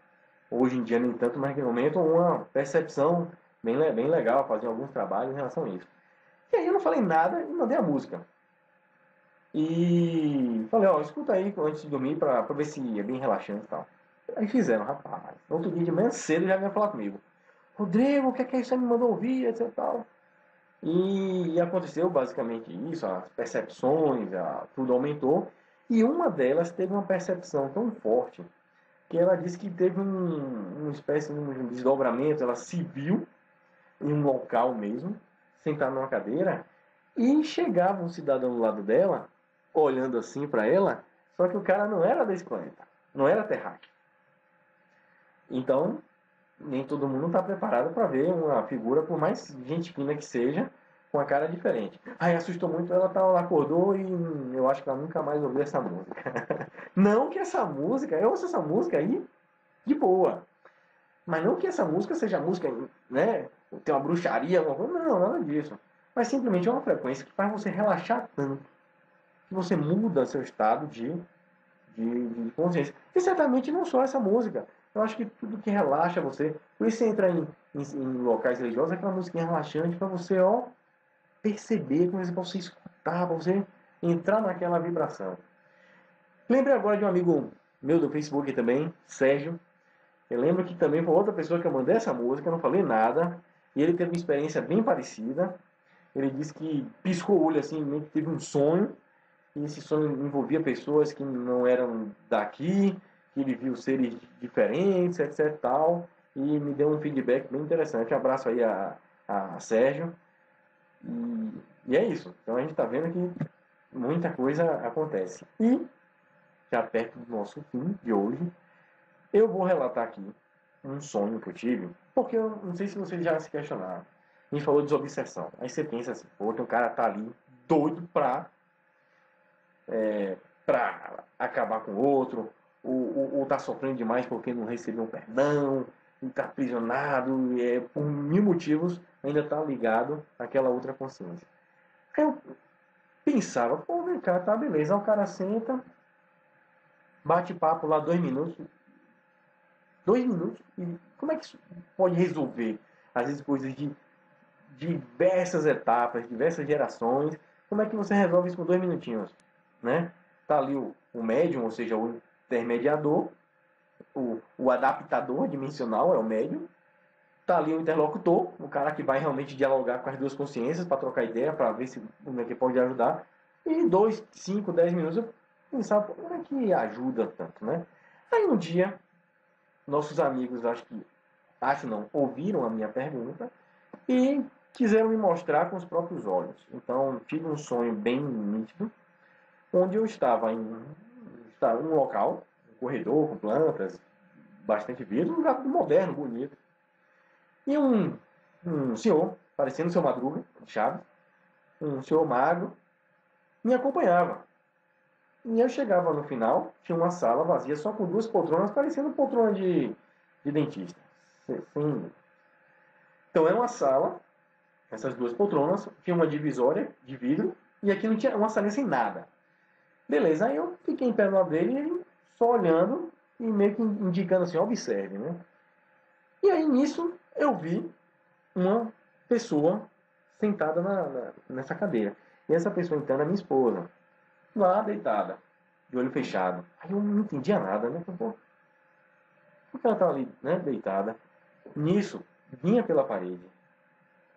hoje em dia nem tanto, mas naquele momento, uma percepção bem legal, fazer alguns trabalhos em relação a isso. E aí eu não falei nada e mandei a música. E falei, ó, escuta aí antes de dormir pra ver se é bem relaxante e tal. Aí fizeram, rapaz. No outro dia de manhã cedo já vinha falar comigo. Rodrigo, o que é que você me mandou ouvir, etc. Tal. E aconteceu basicamente isso, as percepções, tudo aumentou. E uma delas teve uma percepção tão forte que ela disse que teve uma espécie de um desdobramento, ela se viu em um local mesmo, sentada numa cadeira, e chegava um cidadão do lado dela, olhando assim para ela, só que o cara não era desse planeta, não era terráqueo. Então, nem todo mundo está preparado para ver uma figura, por mais gente fina que seja, com a cara diferente. Aí assustou muito, ela acordou e eu acho que ela nunca mais ouviu essa música. Não que essa música, eu ouço essa música aí de boa, mas não que essa música seja música, né? Tem uma bruxaria, alguma coisa, não, nada disso. Mas simplesmente é uma frequência que faz você relaxar tanto, que você muda seu estado de consciência. E certamente não só essa música. Eu acho que tudo que relaxa você. Por isso você entra em locais religiosos, aquela musiquinha relaxante para você, ó, perceber, para você escutar, para você entrar naquela vibração. Lembrei agora de um amigo meu do Facebook também, Sérgio. Eu lembro que também foi outra pessoa que eu mandei essa música, eu não falei nada, e ele teve uma experiência bem parecida. Ele disse que piscou o olho assim, meio que teve um sonho, e esse sonho envolvia pessoas que não eram daqui, que ele viu seres diferentes, etc tal, e me deu um feedback bem interessante. Um abraço aí a Sérgio. E é isso. Então a gente está vendo que muita coisa acontece. E, já perto do nosso fim de hoje, eu vou relatar aqui um sonho que eu tive, porque eu não sei se vocês já se questionaram. A gente falou de desobsessão. Aí você pensa assim, pô, tem um cara tá ali doido pra acabar com o outro, ou tá sofrendo demais porque não recebeu um perdão, e tá aprisionado, e por mil motivos ainda tá ligado àquela outra consciência. Aí eu pensava, pô, vem cá, tá beleza. Aí o cara senta, bate papo lá 2 minutos. 2 minutos? E como é que isso pode resolver? Às vezes coisas de diversas etapas, diversas gerações. Como é que você resolve isso com 2 minutinhos? Né? Tá ali o médium, ou seja, o intermediador, o adaptador dimensional é o médium. Tá ali o interlocutor, o cara que vai realmente dialogar com as duas consciências para trocar ideia, para ver se como é que pode ajudar. E 2, 5, 10 minutos eu pensava, como é que ajuda tanto, né? Aí um dia, nossos amigos, acho não, ouviram a minha pergunta e quiseram me mostrar com os próprios olhos. Então, tive um sonho bem nítido, onde eu estava em um local, um corredor com plantas, bastante vidro, um lugar moderno, bonito. E um senhor, parecendo o seu Madruga, de Chaves, um senhor magro, me acompanhava. E eu chegava no final, tinha uma sala vazia só com 2 poltronas, parecendo poltrona de dentista. Sim. Então era uma sala, essas 2 poltronas, tinha uma divisória de vidro, e aqui não tinha uma salinha sem nada. Beleza, aí eu fiquei em pé no lado dele, e ele só olhando e meio que indicando assim, observe, né? E aí nisso eu vi uma pessoa sentada nessa cadeira. E essa pessoa então era minha esposa, lá deitada, de olho fechado. Aí eu não entendia nada, né? Pô, por que ela estava ali, né, deitada? Nisso, vinha pela parede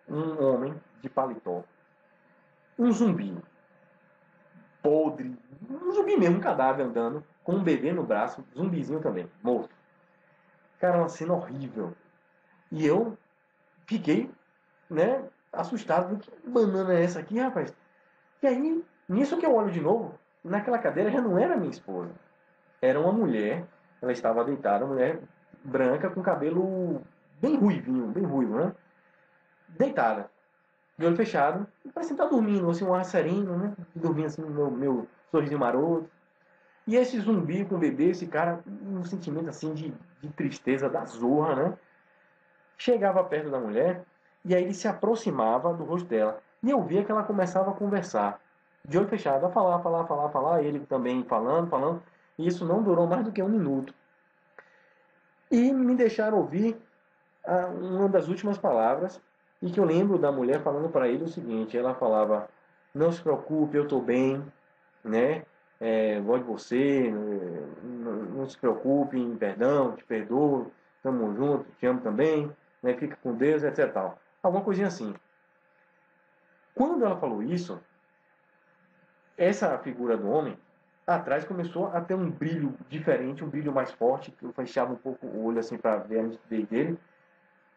um homem de paletó, um zumbi, podre, um zumbi mesmo, um cadáver andando, com um bebê no braço, zumbizinho também, morto. Cara, uma cena horrível. E eu fiquei, né, assustado. Que banana é essa aqui, rapaz? E aí, nisso que eu olho de novo, naquela cadeira já não era minha esposa. Era uma mulher, ela estava deitada, uma mulher branca com cabelo bem ruivinho, bem ruivo, né? Deitada, de olho fechado, parecia estar dormindo, assim, um ar sereno, né? Dormindo assim, meu sorrisinho maroto. E esse zumbi com o bebê, esse cara, um sentimento assim de tristeza, da zorra, né? Chegava perto da mulher e aí ele se aproximava do rosto dela. E eu via que ela começava a conversar, de olho fechado, a falar, ele também falando. E isso não durou mais do que 1 minuto. E me deixaram ouvir uma das últimas palavras, e que eu lembro da mulher falando para ele o seguinte, ela falava, não se preocupe, eu estou bem, né? Gosto de você, não se preocupe, perdão, te perdoo, estamos juntos, te amo também. né? Fica com Deus, etc. Tal. Alguma coisinha assim. Quando ela falou isso, essa figura do homem, atrás começou a ter um brilho diferente, um brilho mais forte, que eu fechava um pouco o olho assim para ver a nitidez dele.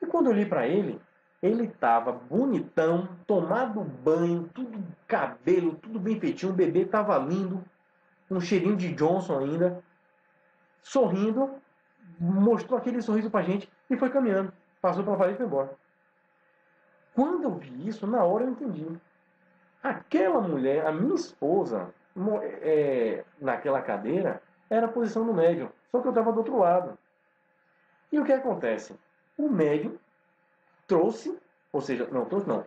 E quando eu olhei para ele estava bonitão, tomado banho, tudo cabelo, tudo bem feitinho, o bebê estava lindo, um cheirinho de Johnson ainda, sorrindo, mostrou aquele sorriso pra gente e foi caminhando. Passou pela parede e foi embora. Quando eu vi isso, na hora eu entendi. Aquela mulher, a minha esposa, naquela cadeira, era a posição do médium. Só que eu estava do outro lado. E o que acontece? O médium trouxe, ou seja, não trouxe não,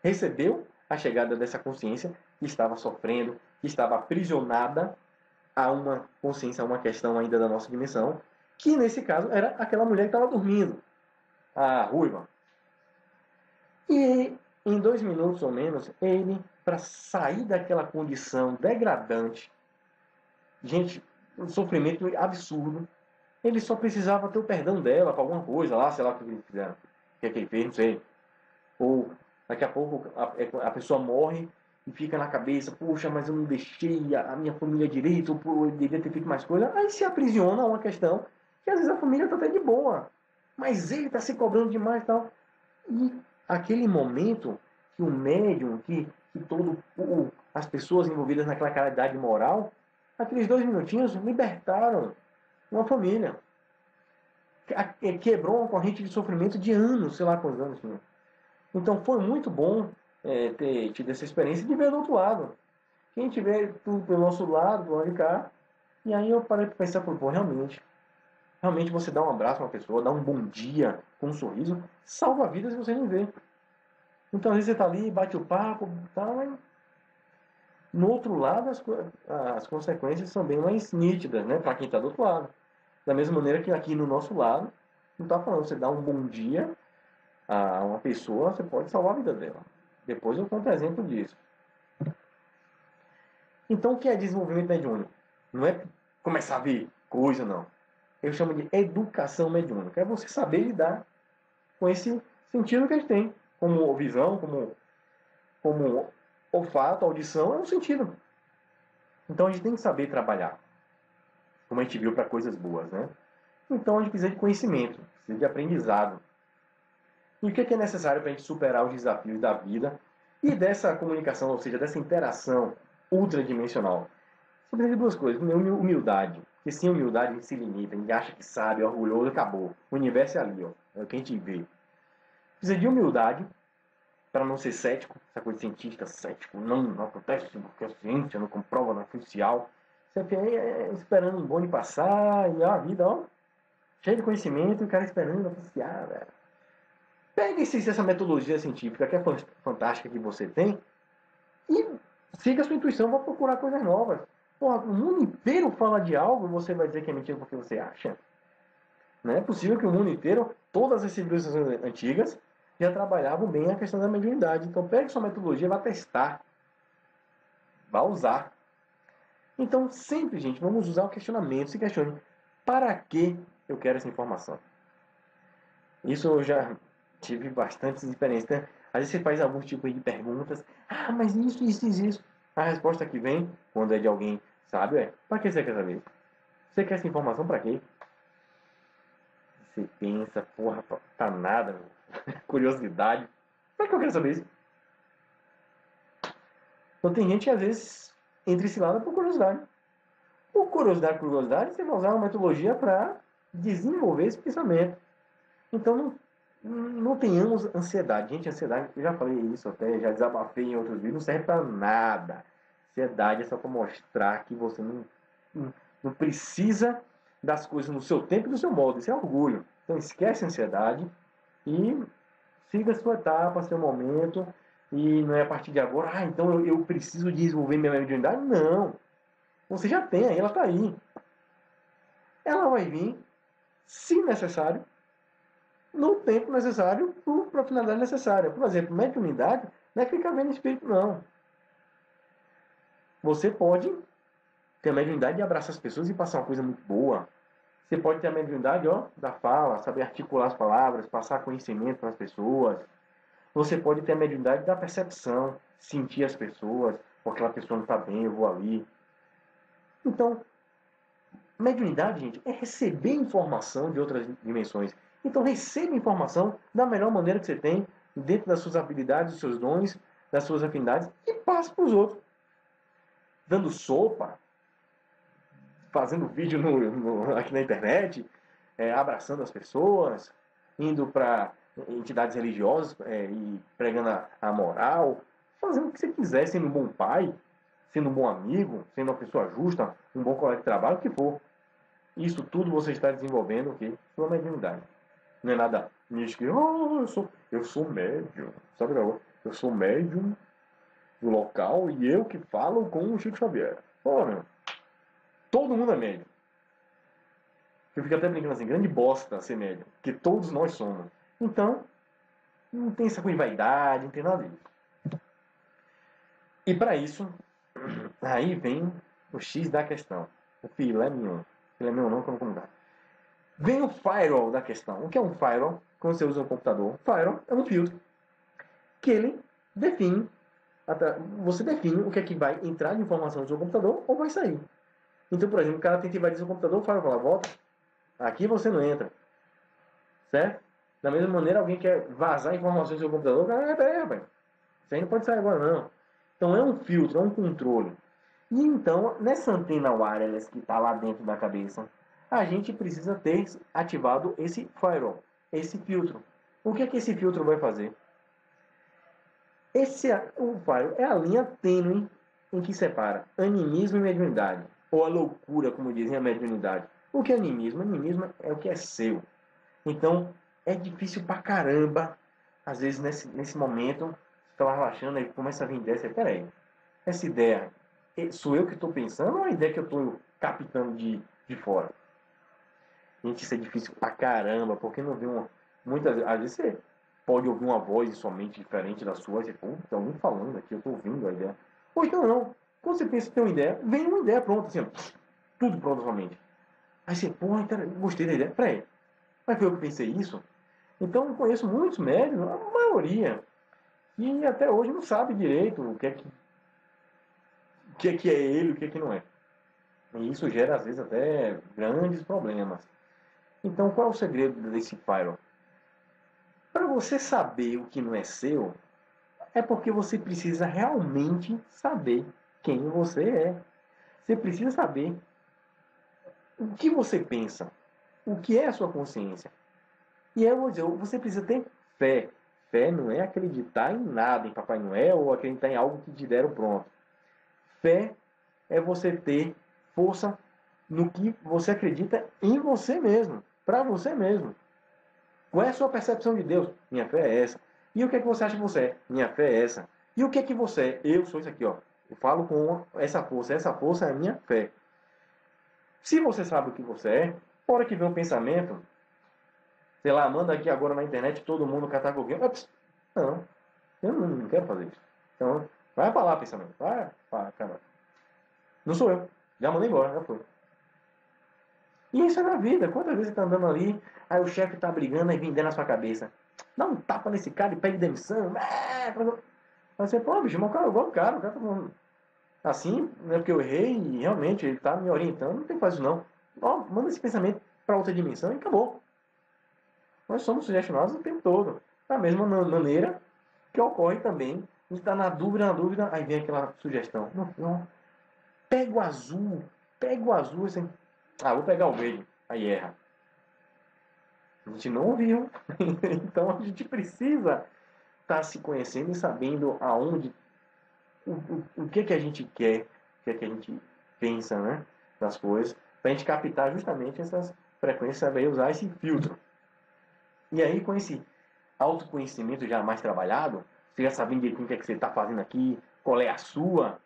recebeu a chegada dessa consciência que estava sofrendo, que estava aprisionada a uma consciência, a uma questão ainda da nossa dimensão, que nesse caso era aquela mulher que estava dormindo, a ruiva. E em 2 minutos ou menos, ele, para sair daquela condição degradante, gente, um sofrimento absurdo, ele só precisava ter o perdão dela para alguma coisa lá, sei lá o que ele fizeram, o que é que ele fez, não sei. Ou daqui a pouco a pessoa morre e fica na cabeça, poxa, mas eu não deixei a minha família direito, ou eu devia ter feito mais coisa. Aí se aprisiona uma questão que às vezes a família está até de boa, mas ele está se cobrando demais e tal. E aquele momento que o médium, que as pessoas envolvidas naquela caridade moral, aqueles 2 minutinhos libertaram uma família. Quebrou uma corrente de sofrimento de anos, sei lá quantos anos. Então foi muito bom ter tido essa experiência de ver do outro lado. Quem tiver tudo pelo nosso lado, do lado de cá, e aí eu parei para pensar, pô, realmente você dá um abraço a uma pessoa, dá um bom dia com um sorriso, salva a vida se você não vê. Então às vezes você está ali, bate o papo, tal, mas no outro lado as consequências são bem mais nítidas, né, para quem está do outro lado. Da mesma maneira que aqui no nosso lado, não está falando, você dá um bom dia a uma pessoa, você pode salvar a vida dela. Depois eu conto exemplo disso. Então, o que é desenvolvimento mediúnico? Não é começar a ver coisa, não. Eu chamo de educação mediúnica. É você saber lidar com esse sentido que a gente tem. Como visão, como olfato, audição, é um sentido. Então, a gente tem que saber trabalhar. Como a gente viu para coisas boas, né? Então, a gente precisa de conhecimento, precisa de aprendizado. E o que é necessário para a gente superar os desafios da vida e dessa comunicação, ou seja, dessa interação ultradimensional? Só precisa de duas coisas. Humildade. Porque sem humildade a gente se limita, a gente acha que sabe, é orgulhoso, acabou. O universo é ali, ó. É o que a gente vê. Precisa de humildade para não ser cético, essa coisa científica, cético, não acontece porque a ciência não comprova, não é oficial. Você fica esperando um bonde passar e a vida, ó, cheia de conhecimento e o cara esperando oficiar, velho. Pegue essa metodologia científica que é fantástica que você tem e siga a sua intuição para procurar coisas novas. Porra, o mundo inteiro fala de algo e você vai dizer que é mentira porque você acha? Não é possível que o mundo inteiro, todas as civilizações antigas, já trabalhavam bem a questão da mediunidade. Então pegue sua metodologia e vá testar. Vá usar. Então sempre, gente, vamos usar o questionamento. Se questione, para que eu quero essa informação? Isso eu já tive bastante experiência. Às vezes você faz alguns tipos de perguntas. Ah, mas isso. A resposta que vem, quando é de alguém sábio, é: para que você quer saber? Você quer essa informação para quê? Você pensa, porra, tá nada, meu. Curiosidade. Para que eu quero saber isso? Então tem gente que às vezes entra esse lado por curiosidade. Por curiosidade, você vai usar uma metodologia para desenvolver esse pensamento. Então não tenhamos ansiedade. Gente, ansiedade, eu já falei isso até, já desabafei em outros vídeos, não serve para nada. Ansiedade é só para mostrar que você não precisa das coisas no seu tempo e no seu modo. Isso é orgulho. Então esquece a ansiedade e siga a sua etapa, seu momento. E não é a partir de agora, então eu preciso desenvolver minha mediunidade. Não. Você já tem, aí ela está aí. Ela vai vir, se necessário, no tempo necessário para a finalidade necessária. Por exemplo, mediunidade não é ficar vendo espírito, não. Você pode ter a mediunidade de abraçar as pessoas e passar uma coisa muito boa. Você pode ter a mediunidade, ó, da fala, saber articular as palavras, passar conhecimento para as pessoas. Você pode ter a mediunidade da percepção, sentir as pessoas, ou aquela pessoa não está bem, eu vou ali. Então, mediunidade, gente, é receber informação de outras dimensões. Então, receba informação da melhor maneira que você tem, dentro das suas habilidades, dos seus dons, das suas afinidades, e passe para os outros. Dando sopa, fazendo vídeo aqui na internet, abraçando as pessoas, indo para entidades religiosas e pregando a moral, fazendo o que você quiser, sendo um bom pai, sendo um bom amigo, sendo uma pessoa justa, um bom colega de trabalho, o que for. Isso tudo você está desenvolvendo o quê? Sua mediunidade. Não é nada místico. Oh, eu sou médium. Sabe o eu sou médium do local e eu que falo com o Chico Xavier. Pô, meu. Todo mundo é médium. Eu fico até brincando assim, grande bosta ser médium. Que todos nós somos. Então, não tem essa coisa de vaidade, não tem nada disso. E para isso, aí vem o X da questão. O filé mignon. Filé mignon não, como dá. Vem o firewall da questão. O que é um firewall? Quando você usa um computador, firewall é um filtro que ele define, você define o que é que vai entrar de informação no seu computador ou vai sair. Então, por exemplo, o cara tenta invadir seu computador, o firewall fala, volta, aqui você não entra. Certo? Da mesma maneira, alguém quer vazar informações do seu computador, o cara, peraí, rapaz, isso aí não pode sair agora não. Então é um filtro, é um controle. E então, nessa antena wireless que está lá dentro da cabeça, a gente precisa ter ativado esse firewall, esse filtro. O que é que esse filtro vai fazer? O firewall é a linha tênue em que separa animismo e mediunidade, ou a loucura, como dizem a mediunidade. O que é animismo? Animismo é o que é seu. Então, é difícil pra caramba, às vezes nesse momento, você está relaxando, aí começa a vir ideia, você, peraí, essa ideia, sou eu que estou pensando ou é a ideia que eu estou captando de fora? Gente, isso é difícil pra caramba, porque não vê muitas às vezes você pode ouvir uma voz somente diferente da sua, você, pô, tem alguém falando aqui, eu estou ouvindo a ideia. Ou então não, quando você pensa que tem uma ideia, vem uma ideia pronta, assim, tudo pronto somente. Aí você, pô, gostei da ideia, peraí, mas foi eu que pensei isso? Então eu conheço muitos médios, a maioria, e até hoje não sabe direito o que é ele, o que é que não é. E isso gera, às vezes, até grandes problemas. Então, qual é o segredo desse firewall? Para você saber o que não é seu, é porque você precisa realmente saber quem você é. Você precisa saber o que você pensa, o que é a sua consciência. E eu vou dizer, você precisa ter fé. Fé não é acreditar em nada, em Papai Noel, ou acreditar em algo que te deram pronto. Fé é você ter força no que você acredita em você mesmo, para você mesmo. Qual é a sua percepção de Deus? Minha fé é essa. E o que é que você acha que você é? Minha fé é essa. E o que é que você é? Eu sou isso aqui, ó. Eu falo com essa força é a minha fé. Se você sabe o que você é, na hora que vem um pensamento, sei lá, manda aqui agora na internet todo mundo catar coquinho. Não, eu não quero fazer isso. Então, vai pra lá, pensamento. Vai pra caramba. Não sou eu. Já mandei embora, já foi. E isso é na vida. Quantas vezes você tá andando ali, aí o chefe tá brigando e vem dentro na sua cabeça. Dá um tapa nesse cara e pede demissão. Aí você, pô, bicho, mas o cara é igual o cara tá falando assim, né? Porque eu errei e realmente ele tá me orientando. Não tem que fazer isso, não. Ó, manda esse pensamento pra outra dimensão e acabou. Nós somos sugestionados o tempo todo. Da mesma maneira que ocorre também. A gente está na dúvida, aí vem aquela sugestão. Não. Pega o azul, assim. Ah, vou pegar o verde. Aí erra. A gente não ouviu. Então a gente precisa estar se conhecendo e sabendo aonde, o que a gente quer, o que a gente pensa, né, das coisas, para a gente captar justamente essas frequências, saber usar esse filtro. E aí, com esse autoconhecimento já mais trabalhado, você já sabendo de o que é que você está fazendo aqui, qual é a sua,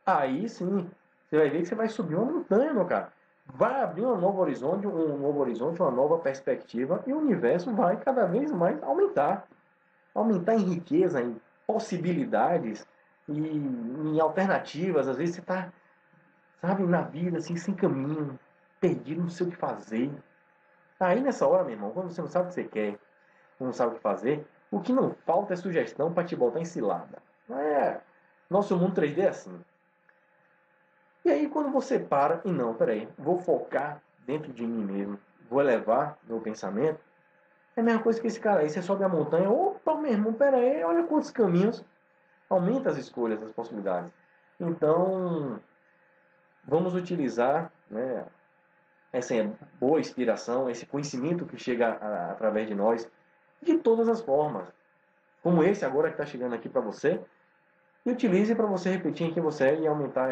aí sim, você vai ver que você vai subir uma montanha, meu cara. Vai abrir um novo horizonte, uma nova perspectiva, e o universo vai cada vez mais aumentar. Aumentar em riqueza, em possibilidades, e em alternativas. Às vezes você está, sabe, na vida, assim, sem caminho, perdido, não sei o que fazer. Aí nessa hora, meu irmão, quando você não sabe o que você quer, não sabe o que fazer, o que não falta é sugestão para te botar em cilada. É, nosso mundo 3D é assim. E aí quando você para e não, peraí, vou focar dentro de mim mesmo, vou elevar meu pensamento, é a mesma coisa que esse cara aí, você sobe a montanha, opa, meu irmão, peraí, olha quantos caminhos, aumenta as escolhas, as possibilidades. Então, vamos utilizar, né, essa boa inspiração, esse conhecimento que chega através de nós, de todas as formas. Como esse agora que está chegando aqui para você, e utilize para você repetir em quem você é e aumentar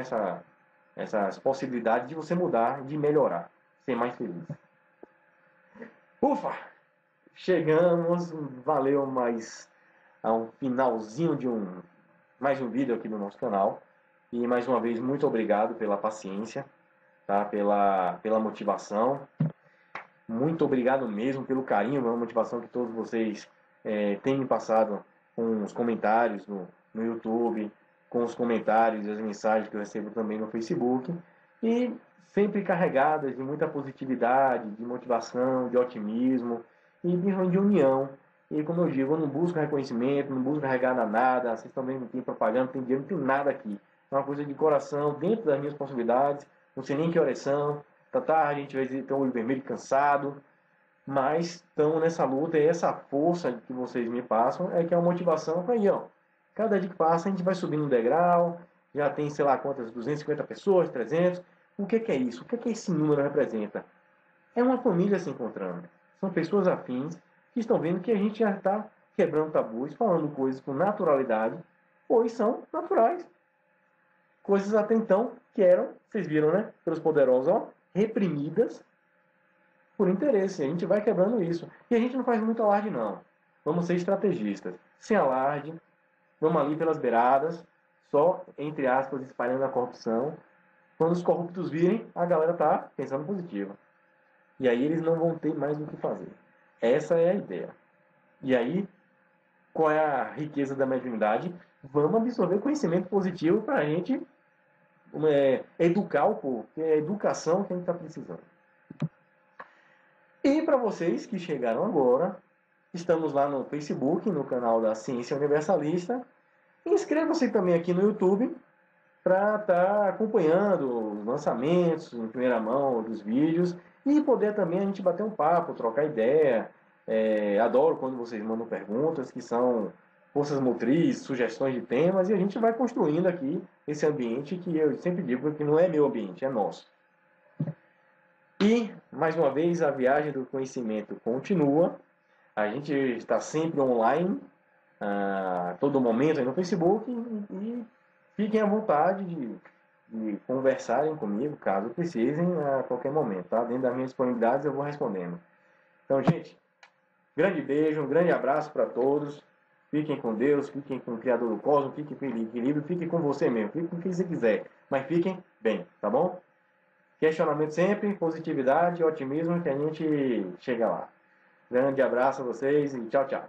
essas possibilidades de você mudar, de melhorar, ser mais feliz. Ufa! Chegamos, valeu mais a um finalzinho de mais um vídeo aqui no nosso canal. E mais uma vez, muito obrigado pela paciência, tá? pela motivação. Muito obrigado mesmo pelo carinho, pela motivação que todos vocês têm me passado com os comentários no YouTube, com os comentários e as mensagens que eu recebo também no Facebook. E sempre carregadas de muita positividade, de motivação, de otimismo e de união. E como eu digo, eu não busco reconhecimento, não busco carregar nada, vocês também não tem propaganda, não tem dinheiro, não tem nada aqui. É uma coisa de coração, dentro das minhas possibilidades, não sei nem que horas são, tá tarde, a gente vai ter um olho vermelho cansado, mas estamos nessa luta e essa força que vocês me passam é que é uma motivação para ir, ó. Cada dia que passa a gente vai subindo um degrau, já tem sei lá quantas, 250 pessoas, 300. O que é isso? O que esse número representa? É uma família se encontrando. São pessoas afins que estão vendo que a gente já está quebrando tabus, falando coisas com naturalidade, pois são naturais. Coisas até então que eram, vocês viram, né? Pelos poderosos, ó, reprimidas por interesse. A gente vai quebrando isso. E a gente não faz muito alarde, não. Vamos ser estrategistas. Sem alarde, vamos ali pelas beiradas, só, entre aspas, espalhando a corrupção. Quando os corruptos virem, a galera tá pensando positivo. E aí eles não vão ter mais o que fazer. Essa é a ideia. E aí, qual é a riqueza da mediunidade? Vamos absorver conhecimento positivo para a gente educar o povo, que é a educação que a gente está precisando. E para vocês que chegaram agora, estamos lá no Facebook, no canal da Ciência Universalista. Inscreva-se também aqui no YouTube para estar acompanhando os lançamentos em primeira mão dos vídeos e poder também a gente bater um papo, trocar ideia. Adoro quando vocês mandam perguntas que são forças motrizes, sugestões de temas e a gente vai construindo aqui esse ambiente que eu sempre digo que não é meu ambiente, é nosso. E, mais uma vez, a viagem do conhecimento continua. A gente está sempre online, a todo momento aí no Facebook e fiquem à vontade de conversarem comigo, caso precisem, a qualquer momento, tá? Dentro das minhas disponibilidades eu vou respondendo. Então, gente, grande beijo, um grande abraço para todos. Fiquem com Deus, fiquem com o Criador do Cosmos, fiquem com o equilíbrio, fiquem com você mesmo, fiquem com quem você quiser, mas fiquem bem, tá bom? Questionamento sempre, positividade, otimismo, que a gente chega lá. Grande abraço a vocês e tchau, tchau.